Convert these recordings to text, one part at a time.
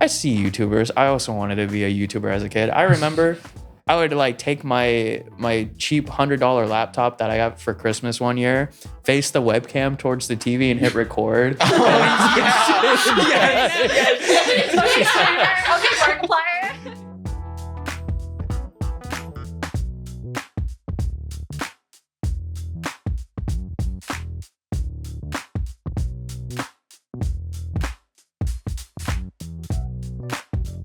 I see YouTubers. I also wanted to be a YouTuber as a kid. I remember I would like take my cheap $100 laptop that I got for Christmas one year, face the webcam towards the TV and hit record. Okay, Markiplier.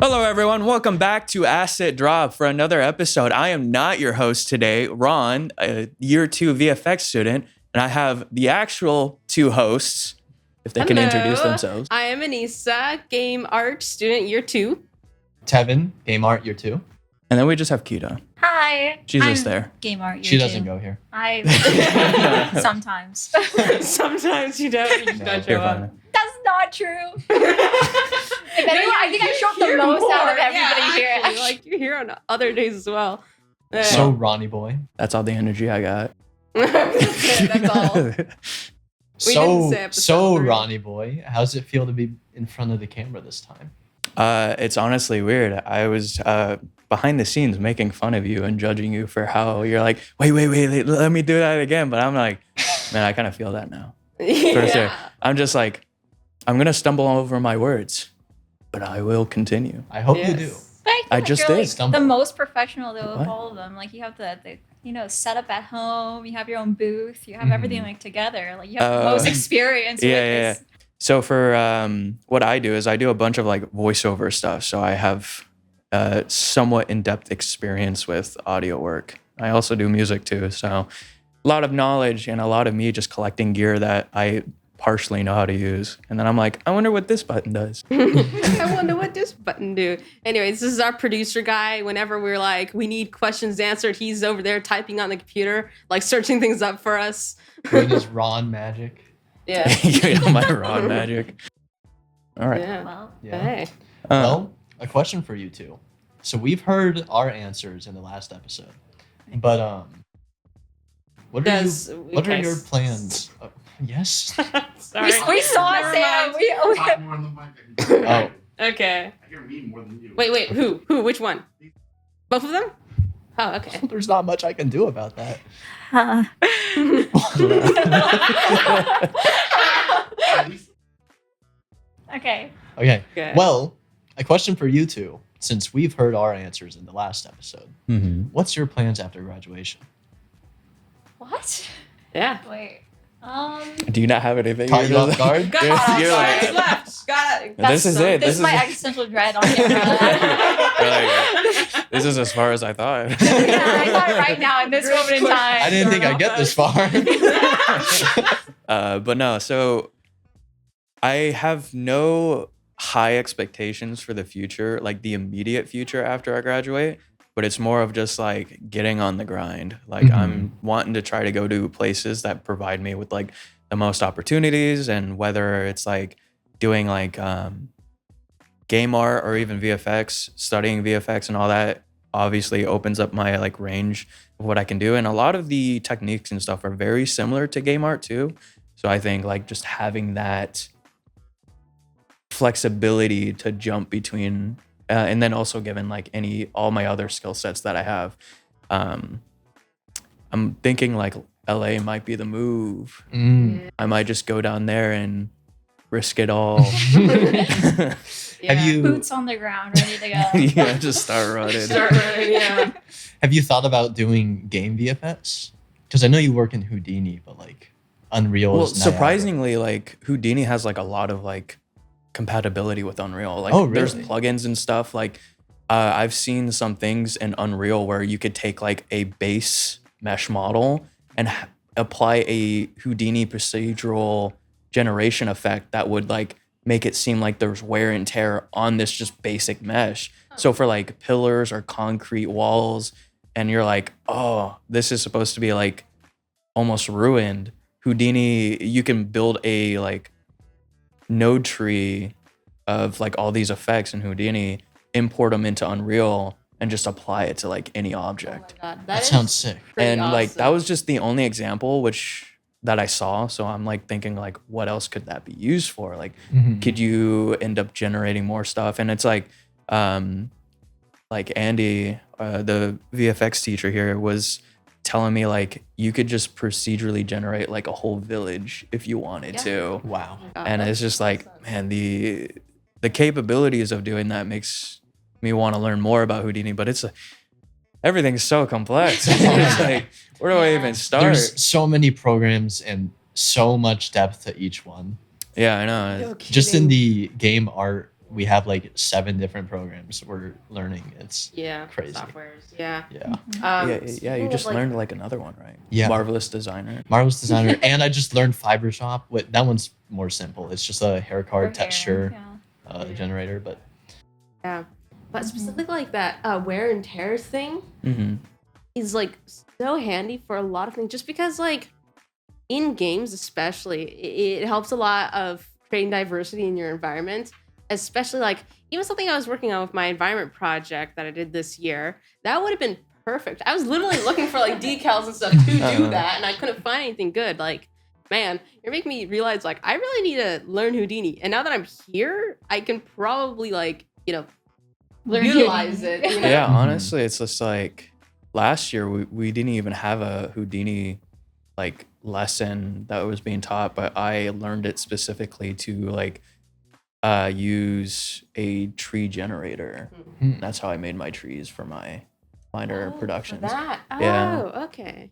Hello, everyone. Welcome back to Asset Drop for another episode. I am not your host today, Ron, a year 2 VFX student, and I have the actual two hosts, if they can introduce themselves. I am Anissa, game art student, year 2. Tevin, game art year 2. And then we just have Kita. Hi. She's I'm just there. Game art. She doesn't go here. Sometimes. Sometimes you don't. You don't show You're up. fine. That's not true. If anyone, I think I show up the most out of everybody here. Actually, like you're here on other days as well. Yeah. So Ronnie boy. That's all the energy I got. That's all. didn't say episode So 3. Ronnie boy, how's it feel to be in front of the camera this time? It's honestly weird. I was behind the scenes making fun of you and judging you for how you're like, wait, let me do that again. But I'm like, man, I kind of feel that now. For sure. I'm just like, I'm going to stumble over my words, but I will continue. I hope you do. But I, I feel just like you're did. like Stumble. the most professional though What? of all of them. Like you have the set up at home. You have your own booth. You have everything like together. Like you have the most experience. with this. So for what I do is I do a bunch of like voiceover stuff. So I have somewhat in-depth experience with audio work. I also do music too. So a lot of knowledge and a lot of me just collecting gear that I partially know how to use. And then I'm like, I wonder what this button does. I wonder what this button do. Anyways, this is our producer guy. Whenever we're like, we need questions answered, he's over there typing on the computer, like searching things up for us. Doing his Ron magic. Yeah. You know, my raw magic. All right. Yeah. Well, Yeah. Hey. Well, a question for you two. So we've heard our answers in the last episode, but what are your plans? Yes. Sorry. we saw Never Sam. mind. Talk more on the mic. Oh. Okay. I can read more than you. Wait. Who? Which one? Both of them? Oh, okay. There's not much I can do about that. At least Okay. Okay. Okay. Well, a question for you two, since we've heard our answers in the last episode. Mm-hmm. What's your plans after graduation? What? Yeah. Wait. Do you not have anything? Caught you off guard? Got You're like- left. Got it. This is it. This is my existential dread on camera. You're like, this is as far as I thought. Yeah, I thought it right now in this moment in time. I didn't think I'd get this far. But no, so I have no high expectations for the future, like the immediate future after I graduate, but it's more of just like getting on the grind. Like I'm wanting to try to go to places that provide me with like the most opportunities, and whether it's like doing like game art or even VFX, studying VFX and all that obviously opens up my like range of what I can do. And a lot of the techniques and stuff are very similar to game art too. So I think like just having that flexibility to jump between and then also given like all my other skill sets that I have, I'm thinking like LA might be the move. I might just go down there and risk it all. Have you Boots on the ground, ready to go. Yeah, just start running. Start running, yeah. have you thought about doing game VFX? Because I know you work in Houdini, but like Unreal. Well, is Niagara. surprisingly, like Houdini has like a lot of like compatibility with Unreal. Like Oh, there's really? plugins and stuff. Like I've seen some things in Unreal where you could take like a base mesh model and apply a Houdini procedural generation effect that would like make it seem like there's wear and tear on this just basic mesh. So for like pillars or concrete walls, and you're like, oh, this is supposed to be like almost ruined. Houdini, you can build a like node tree of like all these effects in Houdini, import them into Unreal, and just apply it to like any object. Oh my God, That is sounds sick. pretty And like that awesome. was just the only example, which that I saw. So I'm like thinking like, what else could that be used for? Like, Mhm. could you end up generating more stuff? And it's like Andy, the VFX teacher here, was telling me like you could just procedurally generate like a whole village if you wanted to. Wow. And it's just like, man, the capabilities of doing that makes me want to learn more about Houdini, but everything's so complex. It's like, where do I even start? There's so many programs and so much depth to each one. Yeah, I know. No Just in kidding. the game art, we have like 7 different programs we're learning. It's crazy. Softwares. Yeah. Yeah. Yeah, you speaking just of, like, learned like another one, right? Yeah. Marvelous Designer. Marvelous Designer. And I just learned Fibershop. That one's more simple. It's just a hair card texture generator, but Yeah. But specifically like that wear and tear thing Mm-hmm. is like so handy for a lot of things, just because like in games especially, it helps a lot of creating diversity in your environment, especially like even something I was working on with my environment project that I did this year. That would have been perfect. I was literally looking for like decals and stuff to do that, and I couldn't find anything good. Like, man, you're making me realize like I really need to learn Houdini. And now that I'm here, I can probably like, Learn utilize Houdini. it. You know? Yeah, honestly, it's just like last year we didn't even have a Houdini like lesson that was being taught, but I learned it specifically to like use a tree generator. Hmm. That's how I made my trees for my minor productions. That. Oh, Yeah. okay.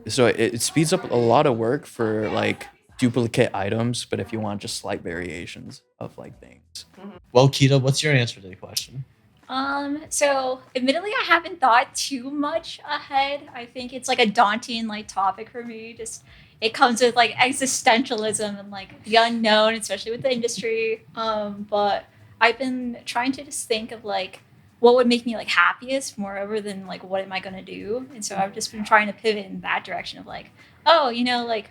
So it speeds up a lot of work for like duplicate items, but if you want just slight variations of like things. well, Kita, what's your answer to the question? So admittedly, I haven't thought too much ahead. I think it's like a daunting like topic for me. Just it comes with like existentialism and like the unknown, especially with the industry. But I've been trying to just think of like what would make me like happiest moreover than like what am I gonna do. And so I've just been trying to pivot in that direction of like, oh, like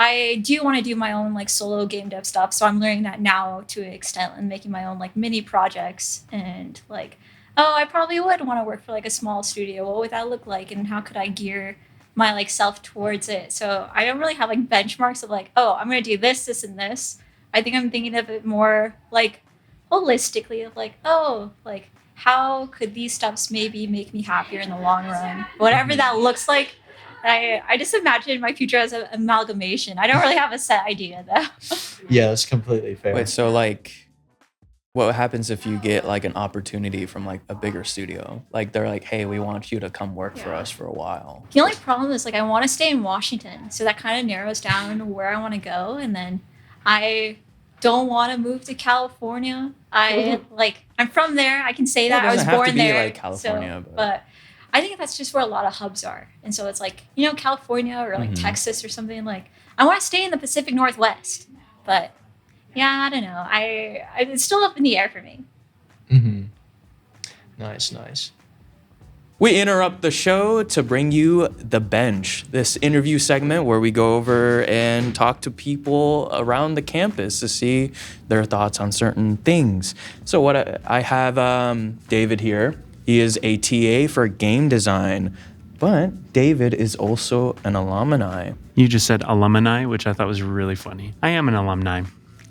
I do want to do my own like solo game dev stuff, so I'm learning that now to an extent and making my own like mini projects. And like, oh, I probably would want to work for like a small studio. What would that look like, and how could I gear my like self towards it? So I don't really have like benchmarks of like, oh, I'm gonna do this, this, and this. I think I'm thinking of it more like holistically of like, oh, like how could these steps maybe make me happier in the long run, whatever that looks like. I just imagine my future as an amalgamation. I don't really have a set idea though. Yeah, that's completely fair. Wait, so like what happens if you get like an opportunity from like a bigger studio? Like they're like, hey, we want you to come work for us for a while. The only problem is like I want to stay in Washington, so that kind of narrows down where I want to go. And then I don't want to move to California. I'm from there. I can say Well, that it I was doesn't have to born be, there. like, California, so, but- but I think that's just where a lot of hubs are. And so it's like, California or like Texas or something. Like I want to stay in the Pacific Northwest, but yeah, I don't know. It's still up in the air for me. Mm-hmm. Nice. We interrupt the show to bring you The Bench, this interview segment where we go over and talk to people around the campus to see their thoughts on certain things. So what I have David here. He is a TA for game design, but David is also an alumni. You just said alumni, which I thought was really funny. I am an alumni.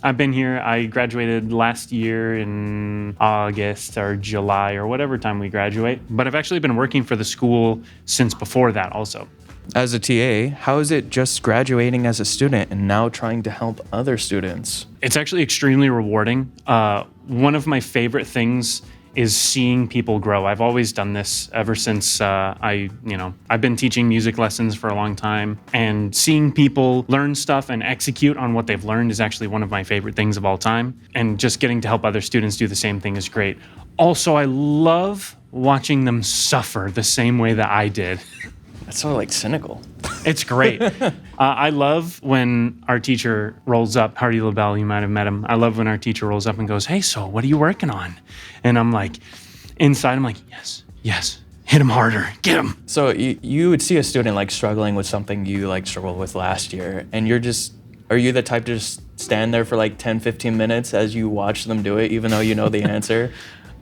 I've been here. I graduated last year in August or July or whatever time we graduate. But I've actually been working for the school since before that also. As a TA, how is it just graduating as a student and now trying to help other students? It's actually extremely rewarding. One of my favorite things is seeing people grow. I've always done this ever since I've been teaching music lessons for a long time, and seeing people learn stuff and execute on what they've learned is actually one of my favorite things of all time. And just getting to help other students do the same thing is great. Also, I love watching them suffer the same way that I did. That's so like cynical. It's great. I love when our teacher rolls up, Hardy LaBelle, you might have met him. I love when our teacher rolls up and goes, hey, so what are you working on? And I'm like, inside, I'm like, yes, hit him harder, get him. So you would see a student like struggling with something you like struggled with last year, and are you the type to just stand there for like 10, 15 minutes as you watch them do it, even though you know the answer?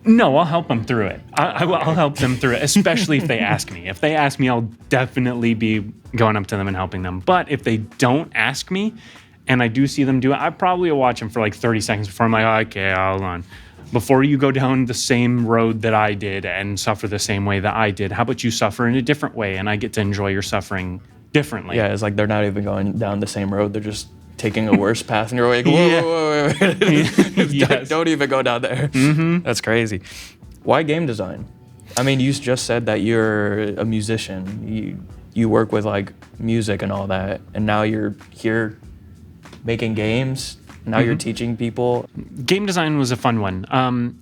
No, I'll help them through it. I'll help them through it, especially if they ask me. If they ask me, I'll definitely be going up to them and helping them. But if they don't ask me and I do see them do it, I probably will watch them for like 30 seconds before I'm like, okay, hold on. Before you go down the same road that I did and suffer the same way that I did, how about you suffer in a different way and I get to enjoy your suffering differently? Yeah, it's like they're not even going down the same road. They're just taking a worse path, and you're like, whoa, Yeah. whoa, whoa, whoa. Yes. Don't even go down there. Mm-hmm. That's crazy. Why game design? I mean, you just said that you're a musician. You work with like music and all that, and now you're here making games. Now you're teaching people. Game design was a fun one.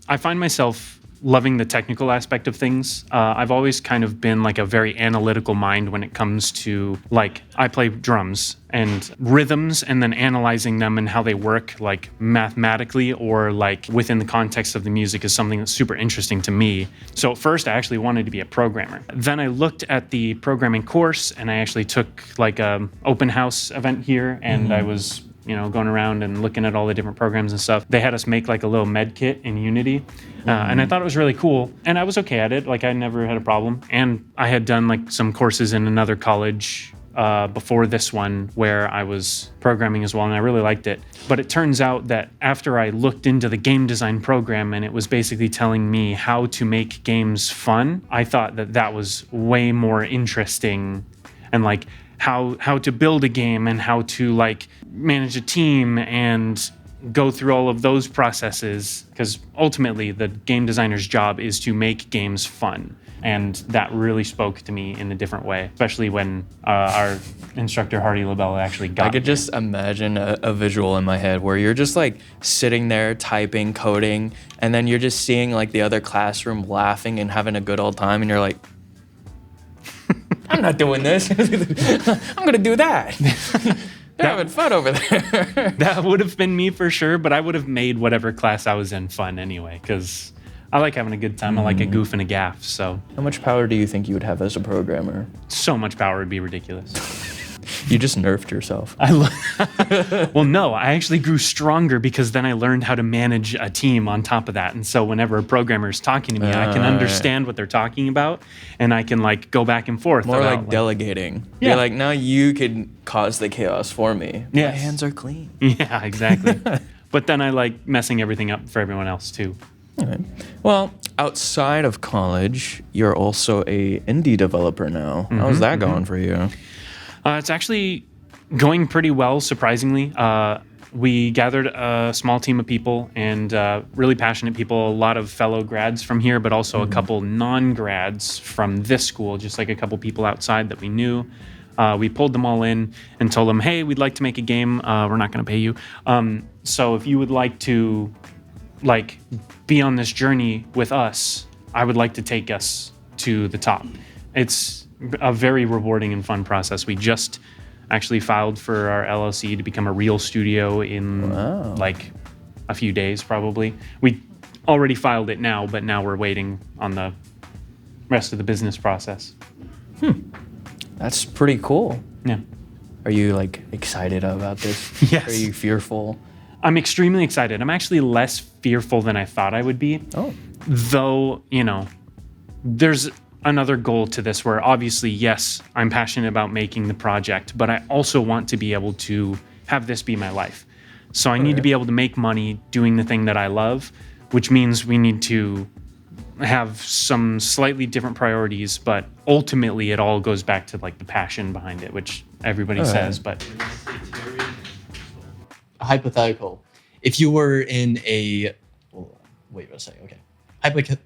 I find myself loving the technical aspect of things. I've always kind of been like a very analytical mind when it comes to like, I play drums and rhythms and then analyzing them and how they work like mathematically or like within the context of the music is something that's super interesting to me. So at first I actually wanted to be a programmer. Then I looked at the programming course and I actually took like a open house event here and I was going around and looking at all the different programs and stuff. They had us make like a little med kit in Unity. And I thought it was really cool. And I was okay at it. Like I never had a problem. And I had done like some courses in another college before this one where I was programming as well. And I really liked it. But it turns out that after I looked into the game design program and it was basically telling me how to make games fun, I thought that that was way more interesting and like how to build a game and how to like manage a team and go through all of those processes, because ultimately the game designer's job is to make games fun. And that really spoke to me in a different way, especially when our instructor, Hardy LaBelle, actually got I could me. just imagine a visual in my head where you're just like sitting there typing, coding, and then you're just seeing like the other classroom laughing and having a good old time, and you're like, I'm not doing this. I'm gonna do that. They're having fun over there. That would have been me for sure, but I would have made whatever class I was in fun anyway, because I like having a good time. I like a goof and a gaff, so How much power do you think you would have as a programmer? so much power would be ridiculous. You just nerfed yourself. Well, no, I actually grew stronger because then I learned how to manage a team on top of that. And so whenever a programmer is talking to me, I can understand what they're talking about and I can like go back and forth. More about, like delegating. Yeah. You're like, now you can cause the chaos for me. My Yes. hands are clean. Yeah, exactly. But then I like messing everything up for everyone else too. All right. Well, outside of college, you're also a indie developer now. How's that going for you? It's actually going pretty well, surprisingly. We gathered a small team of people and really passionate people, a lot of fellow grads from here, but also a couple non-grads from this school, just like a couple people outside that we knew. We pulled them all in and told them, hey, we'd like to make a game. We're not going to pay you. So if you would like to like be on this journey with us, I would like to take us to the top. It's a very rewarding and fun process. We just actually filed for our LLC to become a real studio in like a few days probably. We already filed it now, but now we're waiting on the rest of the business process. That's pretty cool. Yeah. Are you like excited about this? Yes. Are you fearful? I'm extremely excited. I'm actually less fearful than I thought I would be. Oh. Though, there's another goal to this where obviously, yes, I'm passionate about making the project, but I also want to be able to have this be my life. So I need to be able to make money doing the thing that I love, which means we need to have some slightly different priorities, but ultimately it all goes back to like the passion behind it, which everybody says, but Hypothetical. If you were in a... Well, wait a second. Okay.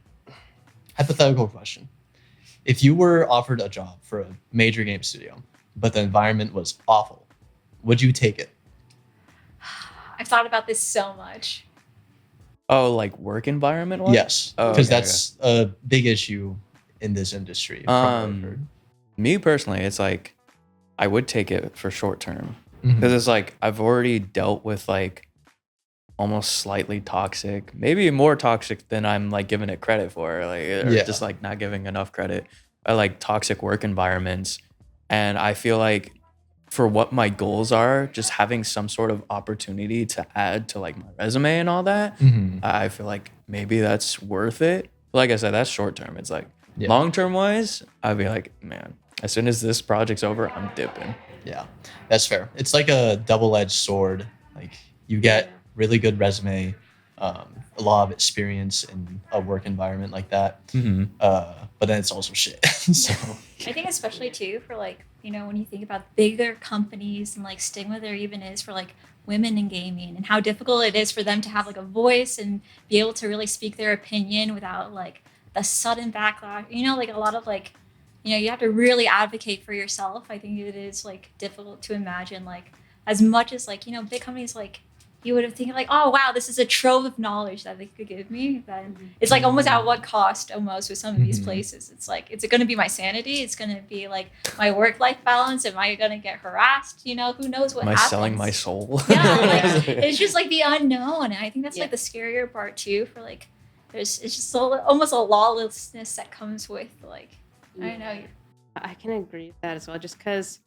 Hypothetical question. If you were offered a job for a major game studio, but the environment was awful, would you take it? I've thought about this so much. Oh, like work environment wise? Yes, Oh, because okay, that's a big issue in this industry. from what I've heard. Me personally, it's like I would take it for short term. Mhm. Because it's like I've already dealt with like almost slightly toxic, maybe more toxic than I'm like giving it credit for, like or Yeah. just like not giving enough credit. I like toxic work environments, and I feel like for what my goals are, just having some sort of opportunity to add to like my resume and all that, I feel like maybe that's worth it. Like I said, that's short term. It's like long term wise, I'd be like, man, as soon as this project's over, I'm dipping. Yeah, that's fair. It's like a double-edged sword. Like you get really good resume, a lot of experience in a work environment like that. But then it's also shit. So I think especially too for like, you know, when you think about bigger companies and like stigma there even is for like women in gaming and how difficult it is for them to have like a voice and be able to really speak their opinion without like the sudden backlash. You know, like a lot of like, you know, you have to really advocate for yourself. I think it is like difficult to imagine like as much as like, you know, big companies like you would have think like, oh wow, this is a trove of knowledge that they could give me. Then it's like almost at what cost almost with some of these places. It's like, is it going to be my sanity? It's going to be like my work-life balance. Am I going to get harassed? You know, who knows what Am I happens? selling my soul? Yeah, like, it's just like the unknown. And I think that's like the scarier part too for like, it's just almost a lawlessness that comes with like, I don't know. I can agree with that as well, just because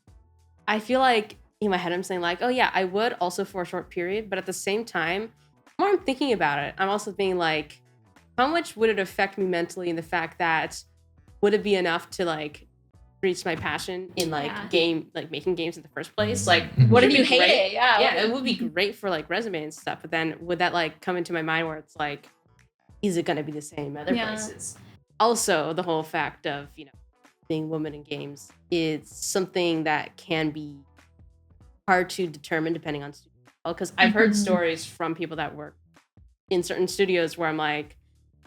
I feel like in my head I'm saying like, oh yeah, I would also for a short period, but at the same time, when I'm thinking about it, I'm also being like, how much would it affect me mentally in the fact that would it be enough to like reach my passion in like making games in the first place? Like, What if would you be hate great. it? Yeah. It would be great for like resume and stuff, but then would that like come into my mind where it's like, is it gonna be the same other places? Also, the whole fact of, you know, being women in games is something that can be hard to determine depending on studio. Because I've heard stories from people that work in certain studios where I'm like,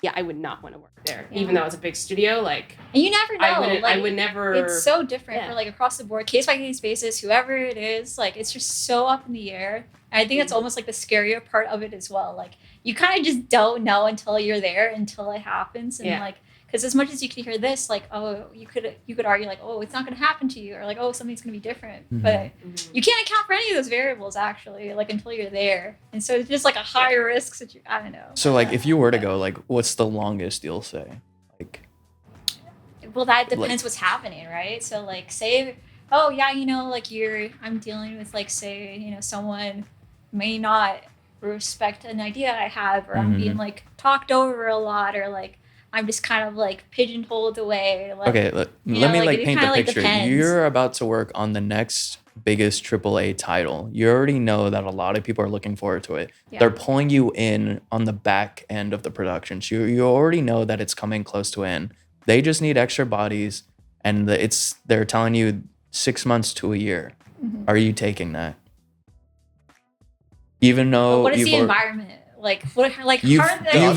yeah, I would not want to work there, even though it's a big studio. Like, and you never know. I would never. It's so different for like across the board, case by case basis. Whoever it is, like it's just so up in the air. And I think it's almost like the scarier part of it as well. Like you kind of just don't know until you're there, until it happens, and like. Because as much as you can hear this, like, oh, you could argue like, oh, it's not going to happen to you, or like, oh, something's going to be different. But you can't account for any of those variables actually, like until you're there. And so it's just like a high risk situation. I don't know. So like, if you were to go, like, what's the longest you'll say? Like, well, that depends what's happening, right? So like, say, oh yeah, you know, like I'm dealing with like, say, you know, someone may not respect an idea I have, or I'm being like talked over a lot, or like. I'm just kind of like pigeonholed away. Like, okay, let me like paint the picture. You're about to work on the next biggest AAA title. You already know that a lot of people are looking forward to it. Yeah. They're pulling you in on the back end of the production. So you already know that it's coming close to end. They just need extra bodies, and they're telling you 6 months to a year. Are you taking that? Even though what is the environment? Like what? Like you've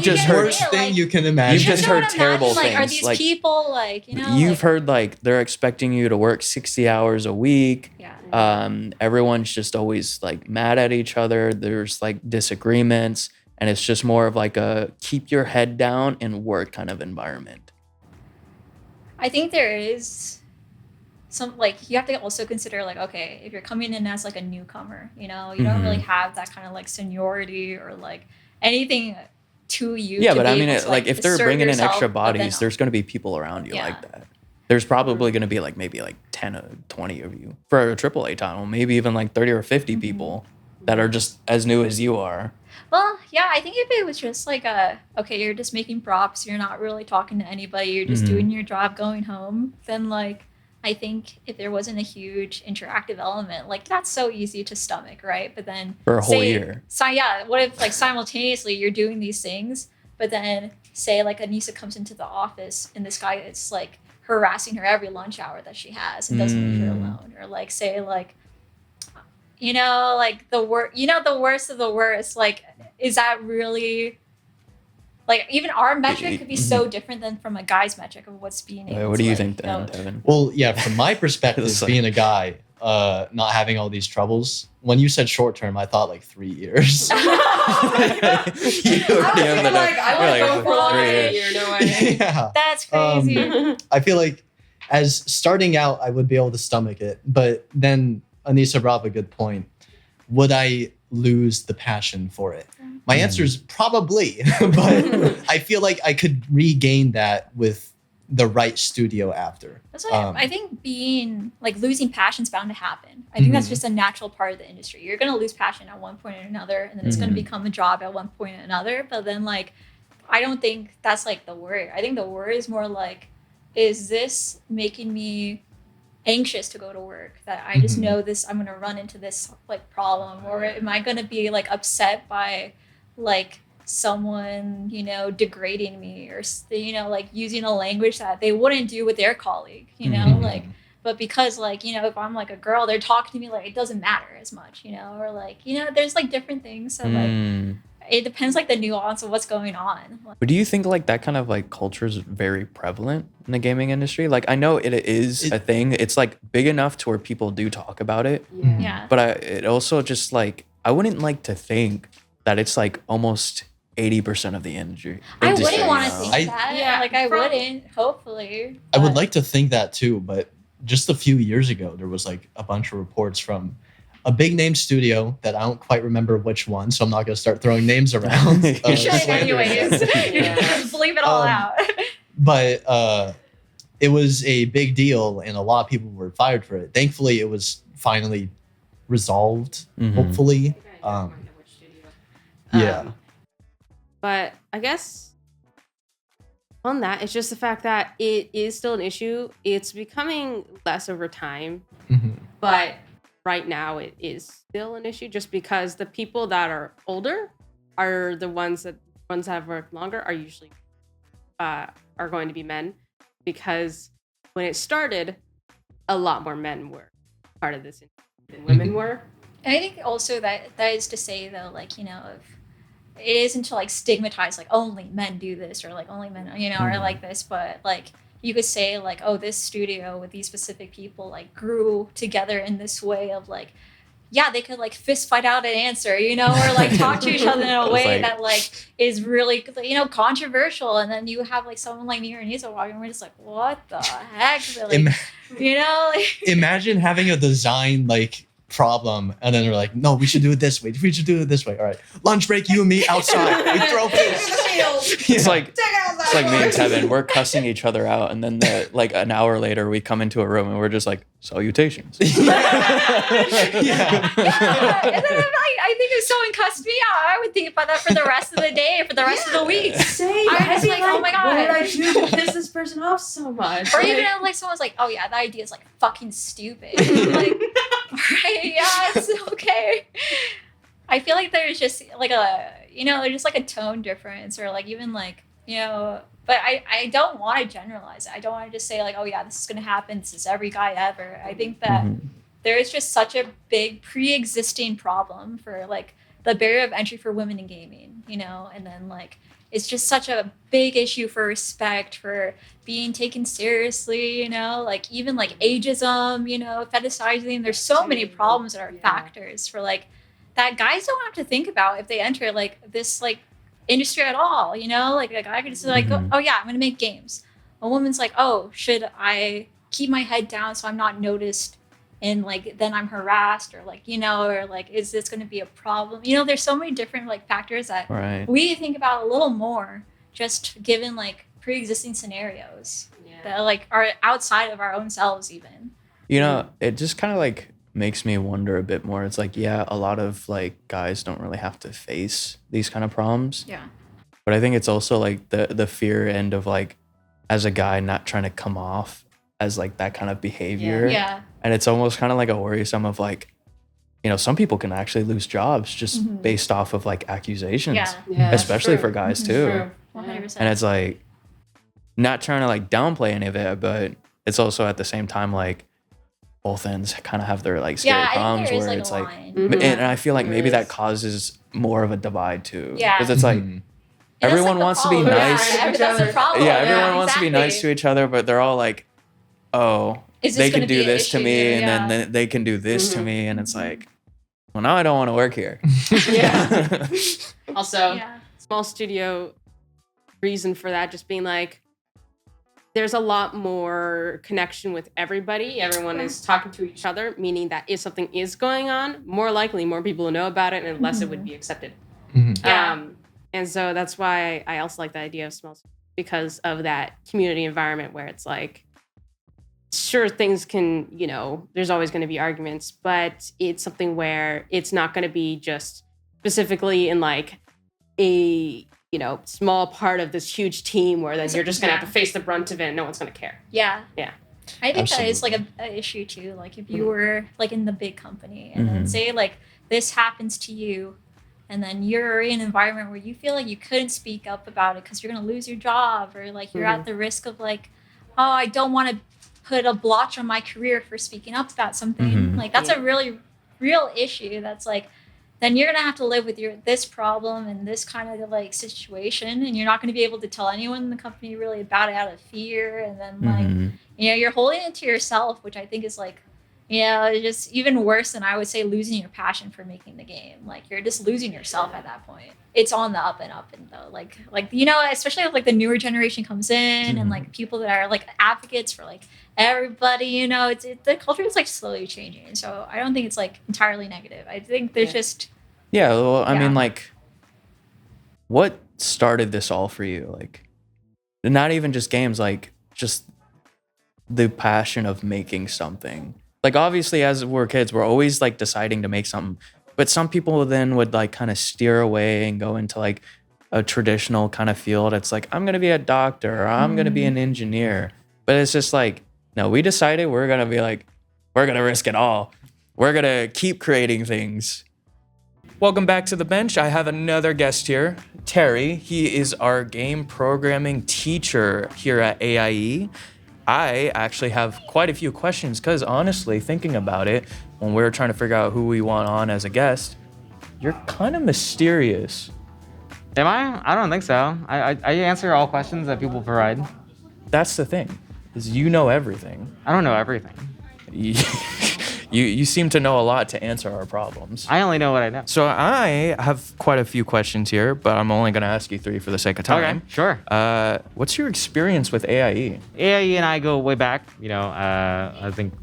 just heard worst thing you can imagine. You've just heard terrible things. Like, are these people like, you know? You've heard like they're expecting you to work 60 hours a week. Yeah. Everyone's just always like mad at each other. There's like disagreements, and it's just more of like a keep your head down and work kind of environment. I think there is some like you have to also consider like, okay, if you're coming in as like a newcomer, you know, you don't really have that kind of like seniority or like anything to you. Yeah, to but I mean, like if they're bringing in extra bodies, there's going to be people around you like that. There's probably going to be like maybe like 10 or 20 of you for a AAA title, maybe even like 30 or 50 people that are just as new as you are. Well, yeah, I think if it was just like okay, you're just making props, you're not really talking to anybody, you're just doing your job, going home, then like, I think if there wasn't a huge interactive element, like that's so easy to stomach, right? But then for a whole year. So yeah, what if like simultaneously you're doing these things, but then say like Anissa comes into the office and this guy is like harassing her every lunch hour that she has and doesn't leave her alone, or like say like, you know, like the worst of the worst, like is that really? Like even our metric could be so different than from a guy's metric of what's being able what do to, you like, think then, Devin? Well, yeah, from my perspective, being a guy, not having all these troubles, when you said short term, I thought like 3 years. I would go for longer than a year, no way. Yeah. That's crazy. I feel like as starting out, I would be able to stomach it. But then Anissa brought up a good point. Would I lose the passion for it? My answer is probably, but I feel like I could regain that with the right studio after. That's why I think being like losing passion is bound to happen. I think that's Mhm. just a natural part of the industry. You're going to lose passion at one point or another, and then it's going to become a job at one point or another. But then, like, I don't think that's like the worry. I think the worry is more like, is this making me anxious to go to work? That I just Mhm. know this, I'm going to run into this like problem, or am I going to be like upset by like someone, you know, degrading me or, you know, like using a language that they wouldn't do with their colleague, you know, Mhm. like, but because like, you know, if I'm like a girl, they're talking to me like it doesn't matter as much, you know, or like, you know, there's like different things. So like, Mm. it depends like the nuance of what's going on. But do you think like that kind of like culture is very prevalent in the gaming industry? Like I know it is a thing. It's like big enough to where people do talk about it. Mhm. Yeah. But it also just like I wouldn't like to think that it's like almost 80% of the industry. I industry, wouldn't want to you know? think that. Yeah, Like I from- wouldn't, hopefully. I would but- like to think that too, but just a few years ago, there was like a bunch of reports from a big name studio that I don't quite remember which one, so I'm not going to start throwing names around. You You should slander anyways. it. You just bleep it all out. But it was a big deal, and a lot of people were fired for it. Thankfully, it was finally resolved. Mhm. Hopefully, yeah. But I guess on that, it's just the fact that it is still an issue. It's becoming less over time, Mhm. but right now it is still an issue just because the people that are older are the ones that have worked longer are usually are going to be men, because when it started, a lot more men were part of this than women were. And I think also that is to say though, like, you know, if it isn't to like stigmatize like only men do this or like only men, you know, are like this, but like you could say like, oh, this studio with these specific people like grew together in this way of like, yeah, they could like fist fight out an answer, you know, or like talk to each other in a It's way like- that like is really, you know, controversial. And then you have like someone like me or Nisa walking, and we're just like, what the heck? They're, like, Ima- you know, like, Imagine having a design like problem, and then they're like, "No, we should do it this way. We should do it this way." All right, lunch break, you and me outside. We throw fists. It's like me and Kevin, we're cussing each other out, and then like an hour later, we come into a room and we're just like salutations. Yeah. yeah. And then I think if someone cussed me out, I would think about that for the rest of the day, for the rest of the week. Same. I was like, oh my God. What did I do to piss this person off so much? Or even if like someone's like, oh yeah, that idea is like fucking stupid. Like, right, yeah, it's okay. I feel like there's just like a, you know, there's just like a tone difference, or like even like, you know, but I don't want to generalize it. I don't want to just say like, oh yeah, this is gonna happen. This is every guy ever. I think that Mhm. there is just such a big pre-existing problem for like the barrier of entry for women in gaming, you know, and then like it's just such a big issue for respect, for being taken seriously, you know, like even like ageism, you know, fetishizing. There's so many problems that are Yeah. factors for like that guys don't have to think about if they enter like this like industry at all, you know, like a guy could just like, Mhm. oh yeah, I'm gonna make games. A woman's like, oh, should I keep my head down so I'm not noticed? And like then I'm harassed, or like, you know, or like, is this going to be a problem? You know, there's so many different like factors that Right. we think about a little more, just given like pre-existing scenarios that like are outside of our own selves even. You know, it just kind of like makes me wonder a bit more. It's like, yeah, a lot of like guys don't really have to face these kind of problems. Yeah. But I think it's also like the fear end of like, as a guy, not trying to come off as like that kind of behavior. Yeah. And it's almost kind of like a worrisome of like, you know, some people can actually lose jobs just Mhm. based off of like accusations, Yeah. Yeah, that's especially true. for guys Mhm. too. True. 100%. And it's like, not trying to like downplay any of it, but it's also at the same time like both ends kind of have their like scary yeah, I problems think there is where like it's a like, line. Mhm. and I feel like There maybe that is. causes more of a divide too. Yeah. Because it's like, Mhm. And that's, everyone like, the wants to be problem. nice. Yeah, that's the problem. yeah, everyone wants to be nice to exactly. each other, but they're all like, oh, Is this they gonna can be do an this to issue? me, and Yeah. then they can do this to Mhm. me, and it's like, well, now I don't want to work here. Yeah. Also, Yeah. small studio reason for that just being like, there's a lot more connection with everybody. Everyone is talking to each other, meaning that if something is going on, more likely more people will know about it, and less it would be accepted. Mhm. Yeah. And so that's why I also like the idea of small studios. because of that community environment where it's like, sure, things can, there's always going to be arguments, but it's something where it's not going to be just specifically in like a, small part of this huge team where then you're just going to have to face the brunt of it and no one's going to care. Yeah. Yeah. I think that is like Absolutely. an issue too. Like if you were like in the big company and then say like this happens to you and then you're in an environment where you feel like you couldn't speak up about it because you're going to lose your job or like you're at the risk of like, oh, I don't want to put a blotch on my career for speaking up about something. Like that's a really real issue. That's like, then you're going to have to live with this problem and this kind of like situation. And you're not going to be able to tell anyone in the company really about it out of fear. And then like, you're holding it to yourself, which I think is like, just even worse than I would say losing your passion for making the game. Like you're just losing yourself at that point. It's on the up and though. Like especially if like the newer generation comes in and like people that are like advocates for like everybody, the culture is like slowly changing. So I don't think it's like entirely negative. I think there's just Well, I Yeah. mean, like, what started this all for you? Like, not even just games, like, just the passion of making something. Like, obviously, as we're kids, we're always like deciding to make something. But some people then would like kind of steer away and go into like a traditional kind of field. It's like, I'm going to be a doctor or I'm going to be an engineer. But it's just like, no, we decided we're going to be like, we're going to risk it all. We're going to keep creating things. Welcome back to the bench. I have another guest here, Terry. He is our game programming teacher here at AIE. I actually have quite a few questions because honestly, thinking about it, when we were trying to figure out who we want on as a guest, you're kind of mysterious. Am I? I don't think so. I answer all questions that people provide. That's the thing, is you know everything. I don't know everything. You seem to know a lot to answer our problems. I only know what I know. So I have quite a few questions here, but I'm only going to ask you 3 for the sake of time. Okay, sure. What's your experience with AIE? AIE and I go way back. I think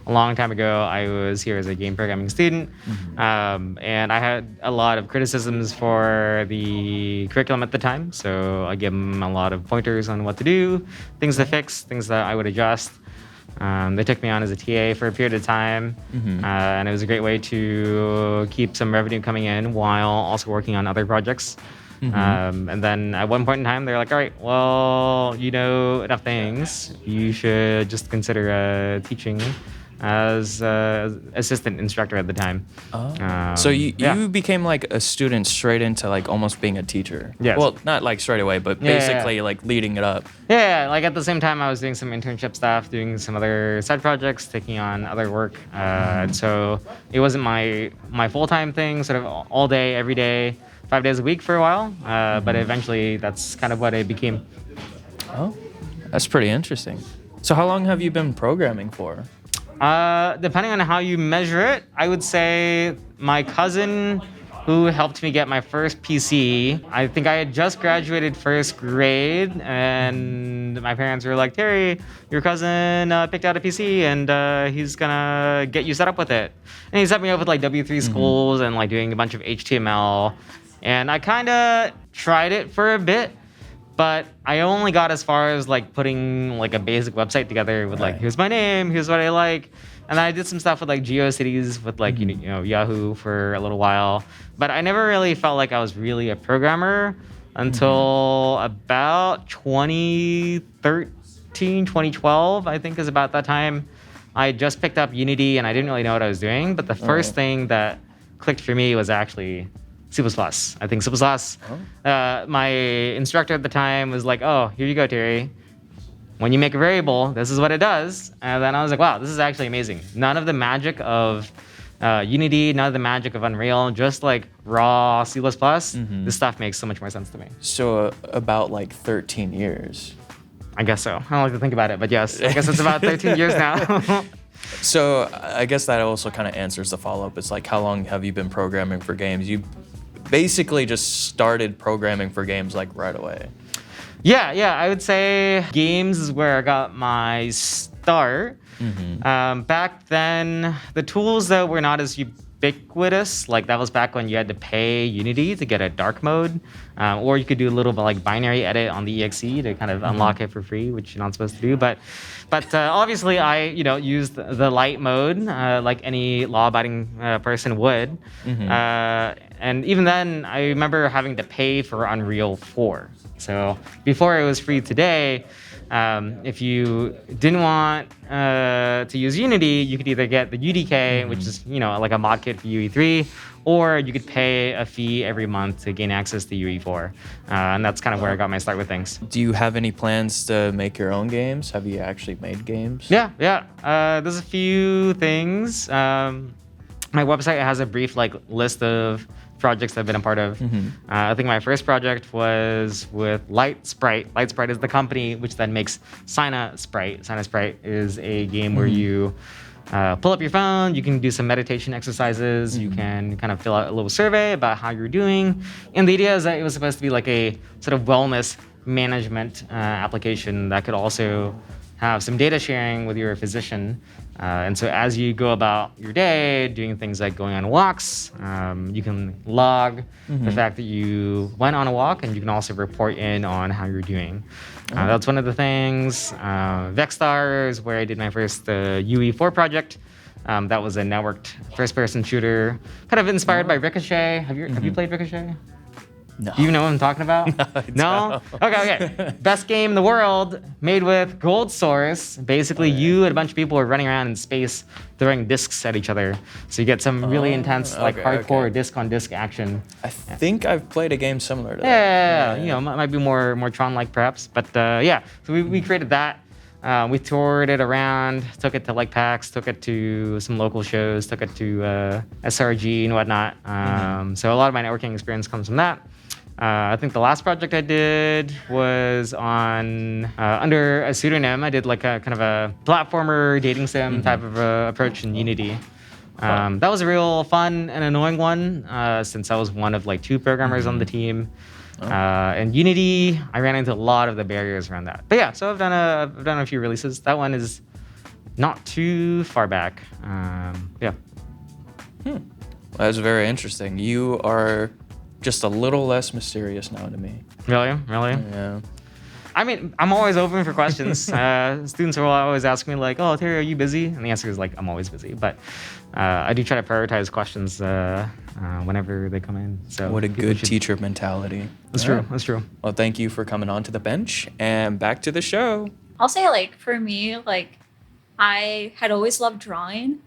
a long time ago, I was here as a game programming student, and I had a lot of criticisms for the curriculum at the time. So I gave them a lot of pointers on what to do, things to fix, things that I would adjust. They took me on as a TA for a period of time, and it was a great way to keep some revenue coming in while also working on other projects. And then at one point in time, they're like, all right, well, you know enough things. You should just consider teaching as assistant instructor at the time. So you yeah. became like a student straight into like almost being a teacher. Yes. Well, not like straight away, but Yeah, basically like leading it up. Yeah, like at the same time, I was doing some internship stuff, doing some other side projects, taking on other work. And so it wasn't my full-time thing, sort of all day, every day, 5 days a week for a while. But eventually, that's kind of what it became. Oh, that's pretty interesting. So how long have you been programming for? Depending on how you measure it, I would say my cousin who helped me get my first PC, I think I had just graduated first grade, and my parents were like, Terry, your cousin picked out a PC and he's gonna get you set up with it. And he set me up with like W3 schools and like doing a bunch of HTML. And I kind of tried it for a bit, but I only got as far as like putting like a basic website together with like, here's my name, here's what I like. And I did some stuff with like GeoCities with like, Yahoo for a little while. But I never really felt like I was really a programmer until about 2013, 2012, I think is about that time. I just picked up Unity and I didn't really know what I was doing. But the first thing that clicked for me was actually C++. I think C++. My instructor at the time was like, oh, here you go, Terry. When you make a variable, this is what it does. And then I was like, wow, this is actually amazing. None of the magic of Unity, none of the magic of Unreal, just like raw C++. This stuff makes so much more sense to me. So about like 13 years. I guess so. I don't like to think about it, but yes, I guess it's about 13 years now. So I guess that also kind of answers the follow-up. It's like, how long have you been programming for games? You basically just started programming for games like right away. Yeah, I would say games is where I got my start. Back then, the tools that were not as ubiquitous. Like that was back when you had to pay Unity to get a dark mode, or you could do a little bit like binary edit on the exe to kind of unlock it for free, which you're not supposed to do. But obviously I used the light mode like any law-abiding person would. And even then, I remember having to pay for Unreal 4. So before it was free today, if you didn't want to use Unity, you could either get the UDK, which is like a mod kit for UE3, or you could pay a fee every month to gain access to UE4. And that's kind of where I got my start with things. Do you have any plans to make your own games? Have you actually made games? Yeah. There's a few things. My website has a brief list of projects I've been a part of. I think my first project was with Light Sprite. Light Sprite is the company which then makes Sina Sprite. Sina Sprite is a game where you pull up your phone, you can do some meditation exercises, you can kind of fill out a little survey about how you're doing. And the idea is that it was supposed to be like a sort of wellness management application that could also have some data sharing with your physician. And so as you go about your day, doing things like going on walks, you can log the fact that you went on a walk, and you can also report in on how you're doing. That's one of the things. Vexstar is where I did my first UE4 project. That was a networked first-person shooter, kind of inspired by Ricochet. Have you played Ricochet? No. Do you know what I'm talking about? No? Okay. Best game in the world, made with Gold Source. Basically, you and a bunch of people are running around in space throwing discs at each other. So you get some really intense, hardcore disc-on-disc action. I think I've played a game similar to that. Yeah. Might be more Tron-like perhaps. But so we created that. We toured it around, took it to PAX, took it to some local shows, took it to SRG and whatnot. So a lot of my networking experience comes from that. I think the last project I did was on under a pseudonym. I did like a kind of a platformer dating sim type of approach in Unity. That was a real fun and annoying one since I was one of like two programmers on the team. And Unity, I ran into a lot of the barriers around that. But yeah, so I've done a few releases. That one is not too far back. Well, that's very interesting. You are just a little less mysterious now to me. Really? Yeah. I mean, I'm always open for questions. Students will always ask me like, "Oh, Terry, are you busy?" And the answer is like, "I'm always busy." But I do try to prioritize questions whenever they come in. So what a good teacher mentality. That's true. That's true. Well, thank you for coming on to the bench, and back to the show. I'll say for me, I had always loved drawing,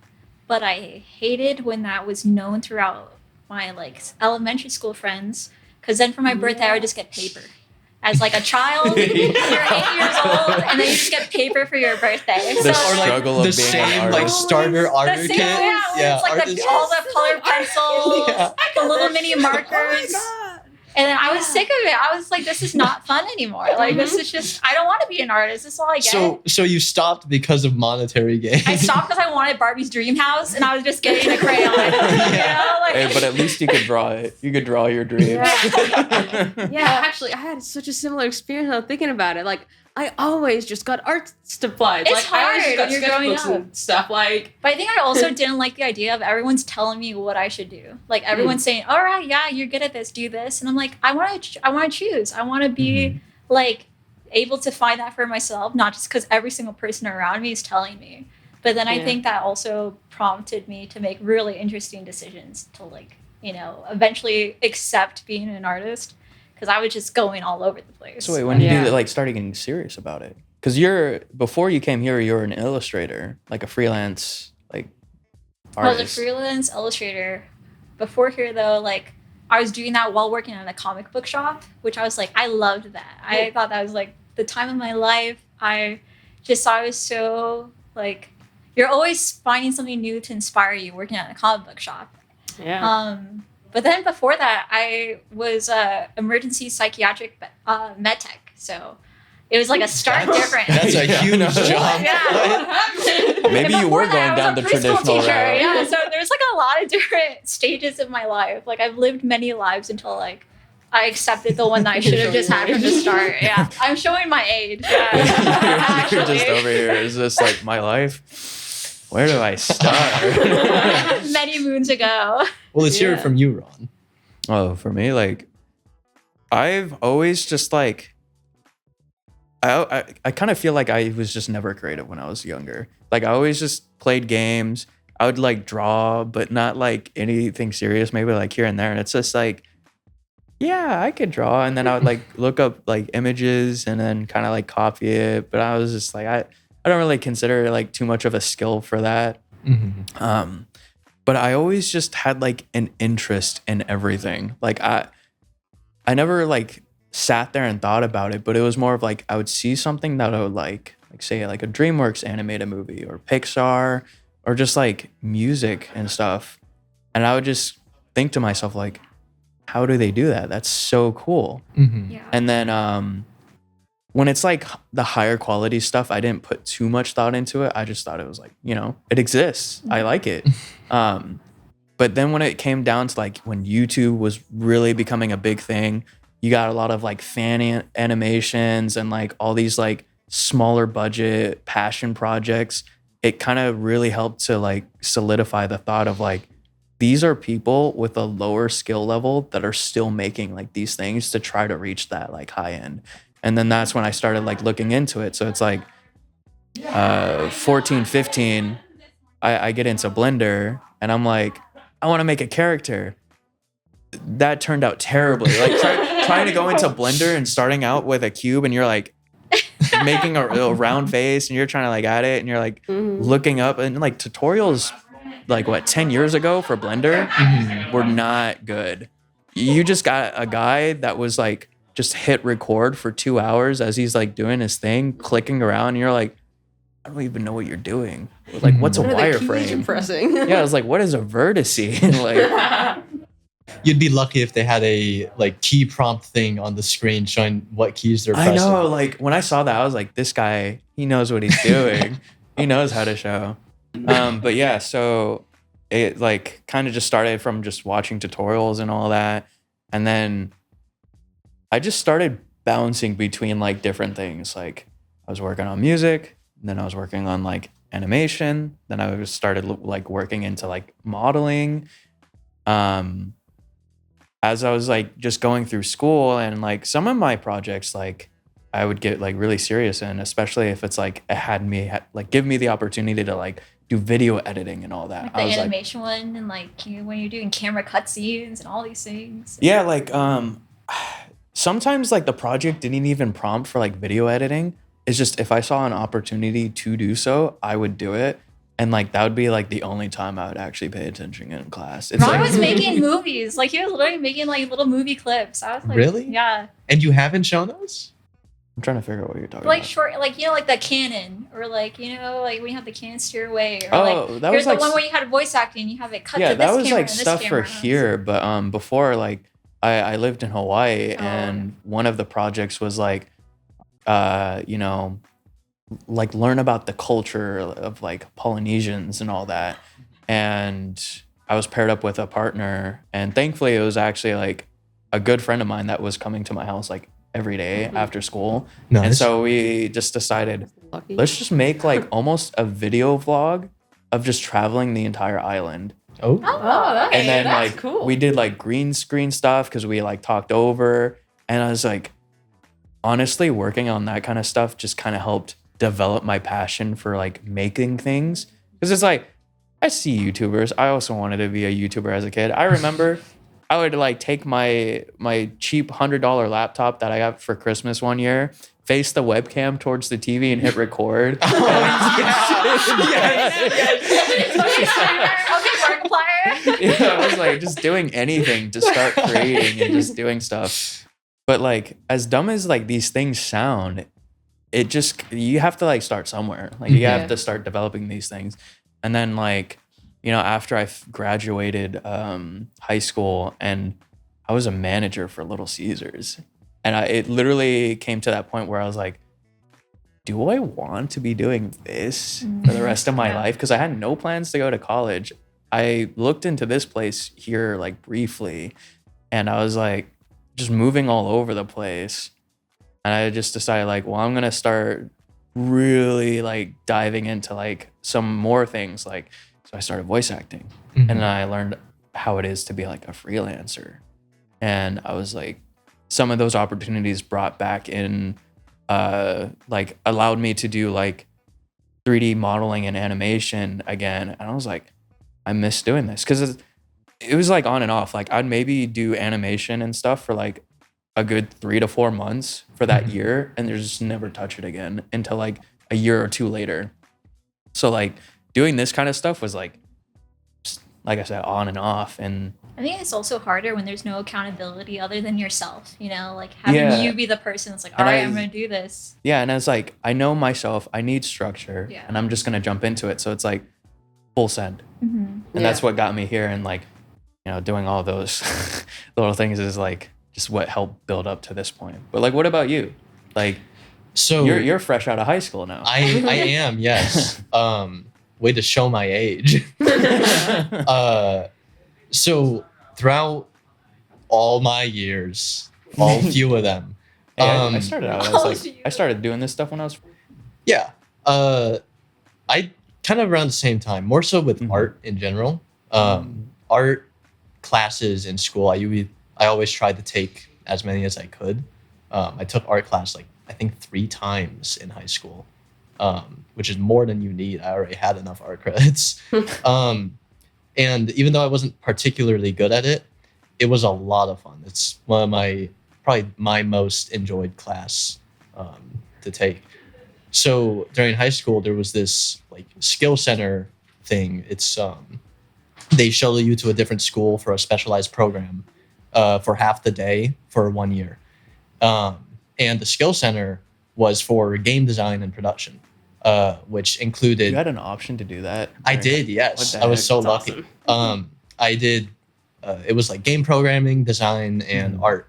but I hated when that was known throughout my elementary school friends, because then for my birthday I would just get paper. As a child, you're 8 years old, and then you just get paper for your birthday. The struggle of the being same an artist. starter art The kit. same, it's all the colored pencils, the little mini markers. And then I was sick of it. I was like, this is not fun anymore. This is just, I don't want to be an artist. This is all I get. So you stopped because of monetary gain. I stopped because I wanted Barbie's dream house, and I was just getting a crayon. Hey, but at least you could draw it. You could draw your dreams. Yeah, actually, I had such a similar experience. I'm thinking about it. I always just got art supplies. It's I always hard just got when you're growing sketchbooks up. and stuff. But I think I also didn't like the idea of everyone's telling me what I should do. Everyone's saying, "All right, yeah, you're good at this. Do this," and I'm like, I want to choose. I want to be able to find that for myself, not just because every single person around me is telling me. But then I think that also prompted me to make really interesting decisions to eventually accept being an artist. Because I was just going all over the place. So wait, when did you started getting serious about it? Because before you came here, you were an illustrator, a freelance artist. I was a freelance illustrator. Before here, though, I was doing that while working at a comic book shop, which I was I loved that. I thought that was the time of my life. I just thought it was so you're always finding something new to inspire you working at a comic book shop. Yeah. But then before that, I was emergency psychiatric med tech. So it was a stark difference. That's a huge job. Yeah. Maybe you were going down the traditional route. Yeah. So there's a lot of different stages in my life. I've lived many lives until I accepted the one that I should have just had from the start. Yeah. I'm showing my age. Yeah. You're just over here. Is this my life? Where do I start? Many moons ago. Well, let's hear it Yeah. from you, Ron. Oh, for me, like, I've always just like, I kind of feel like I was just never creative when I was younger. Like, I always just played games. I would like draw, but not like anything serious, maybe like here and there. And it's just like, yeah, I could draw. And then I would like look up like images and then kind of like copy it. But I was just like, I don't really consider it like too much of a skill for that. But I always just had like an interest in everything. Like I never like sat there and thought about it, but it was more of like I would see something that I would like say like a DreamWorks animated movie or Pixar or just like music and stuff. And I would just think to myself like, how do they do that? That's so cool. Yeah. And then when it's like the higher quality stuff, I didn't put too much thought into it. I just thought it was like, you know, it exists. I like it. But then when it came down to like when YouTube was really becoming a big thing, you got a lot of like fan animations and like all these like smaller budget passion projects. It kind of really helped to like solidify the thought of like, these are people with a lower skill level that are still making like these things to try to reach that like high end. And then that's when I started like looking into it. So it's like 14, 15, I get into Blender and I'm like, I want to make a character. That turned out terribly. Like trying to go into Blender and starting out with a cube and you're like making a round face and you're trying to like add it and you're like looking up and like tutorials like what 10 years ago for Blender were not good. You just got a guy that was like just hit record for 2 hours as he's like doing his thing, clicking around, and you're like, I don't even know what you're doing. Like, what's a What are the keys you're wireframe? pressing? Yeah, I was like, what is a vertice? Like, You'd be lucky if they had a like key prompt thing on the screen showing what keys they're I pressing. know. Like when I saw that, I was like, this guy, he knows what he's doing. He knows how to show. But yeah, so it like kind of just started from just watching tutorials and all that, and then I just started bouncing between like different things. Like I was working on music, and then I was working on like animation. Then I was started like working into like modeling. As I was like just going through school, and like some of my projects, like I would get like really serious in, especially if it's like it had me like give me the opportunity to like do video editing and all that. Like the I was like, animation one and like when you're doing camera cutscenes and all these things. yeah, like sometimes like the project didn't even prompt for like video editing. It's just if I saw an opportunity to do so, I would do it. And like that would be like the only time I would actually pay attention in class. It's Ron like was making movies. Like he was literally making like little movie clips. I was like, Really? Yeah. And you haven't shown us? I'm trying to figure out what you're talking Like about. short, like like the Canon, or like like when you have the Canon steer away, or Oh, like that here's was like the one where you had voice acting, you have it cut yeah, to this that was camera like and this stuff for camera. here. But before like I lived in Hawaii, and one of the projects was like like learn about the culture of like Polynesians and all that. And I was paired up with a partner, and thankfully it was actually like a good friend of mine that was coming to my house like every day after school. Nice. And so we just decided, Lucky. let's just make like almost a video vlog of just traveling the entire island. Oh. Oh, okay. And then that's like cool. we did like green screen stuff because we like talked over, and I was like, honestly, working on that kind of stuff just kind of helped develop my passion for like making things. Because it's like I see YouTubers. I also wanted to be a YouTuber as a kid. I remember I would like take my cheap $100 laptop that I got for Christmas one year, face the webcam towards the TV, and hit record. Okay, Markiplier. Yeah, I was like just doing anything to start creating and just doing stuff. But like as dumb as like these things sound, it just you have to like start somewhere. Like you have to start developing these things. And then like, after I graduated high school, and I was a manager for Little Caesars. And it literally came to that point where I was like, do I want to be doing this for the rest of my life? Because I had no plans to go to college. I looked into this place here like briefly, and I was like just moving all over the place. And I just decided like, well, I'm going to start really like diving into like some more things. Like, so I started voice acting, and then I learned how it is to be like a freelancer. And I was like, some of those opportunities brought back in, like allowed me to do like 3D modeling and animation again. And I was like, I miss doing this, because it was like on and off. Like I'd maybe do animation and stuff for like a good 3 to 4 months for that year, and just never touch it again until like a year or two later. So like doing this kind of stuff was like I said, on and off. And I think it's also harder when there's no accountability other than yourself, like having you be the person that's like, all right, I'm going to do this. Yeah. And I was like, I know myself, I need structure, and I'm just going to jump into it. So it's like full send. And that's what got me here. And like, doing all those little things is like just what helped build up to this point. But like, what about you? Like, so you're fresh out of high school now. I am, yes. Way to show my age. So throughout all my years, all few of them, I started out. I started doing this stuff when I was. Yeah. I kind of around the same time, more so with art in general. Art classes in school, I always tried to take as many as I could. I took art class like I think 3 times in high school, which is more than you need. I already had enough art credits. And even though I wasn't particularly good at it, it was a lot of fun. It's one of probably my most enjoyed class to take. So during high school, there was this like skill center thing. It's they shuttle you to a different school for a specialized program for half the day for 1 year. And the skill center was for game design and production, which included. You had an option to do that? I did, yes. I was so lucky. Awesome. I did. It was like game programming, design, and art.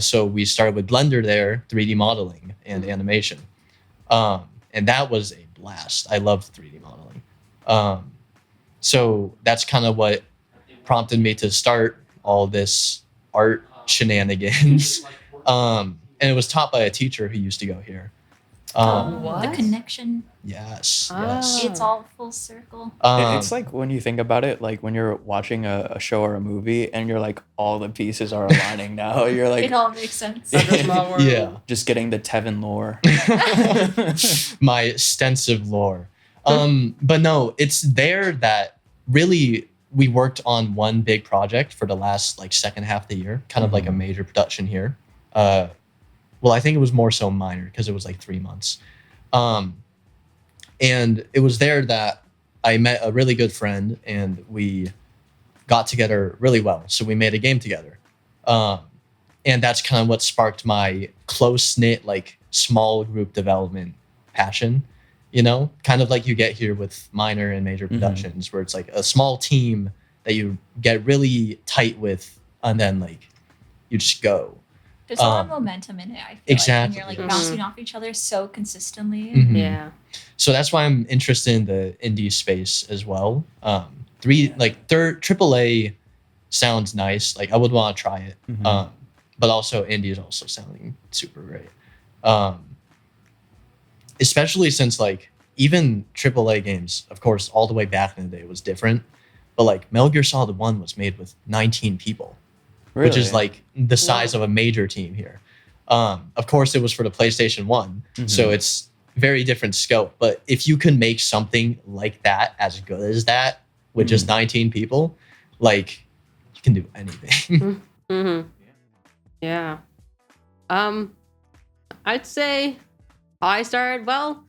So we started with Blender there, 3D modeling and animation. And that was a blast. I loved 3D modeling. So that's kind of what prompted me to start all this art shenanigans. And it was taught by a teacher who used to go here. The connection. Yes. It's all full circle. It's like when you think about it, like when you're watching a show or a movie and you're like, all the pieces are aligning now. You're like, it all makes sense. Yeah. Just getting the Tevin lore. My extensive lore. But no, it's there that really we worked on one big project for the last like second half of the year, kind of like a major production here. Well, I think it was more so minor because it was like 3 months. And it was there that I met a really good friend and we got together really well. So we made a game together. And that's kind of what sparked my close-knit, like small group development passion, kind of like you get here with minor and major productions where it's like a small team that you get really tight with and then like you just go. There's a lot of momentum in it, I feel exactly. like. And you're like bouncing off each other so consistently. Yeah. So that's why I'm interested in the indie space as well. AAA sounds nice. Like I would want to try it. But also indie is also sounding super great. Especially since like even AAA games, of course, all the way back in the day was different. But like Metal Gear Solid 1 was made with 19 people. Really? Which is like the size of a major team here. Of course, it was for the PlayStation 1, so it's very different scope. But if you can make something like that as good as that with just 19 people, like you can do anything. Yeah. I'd say I started, well,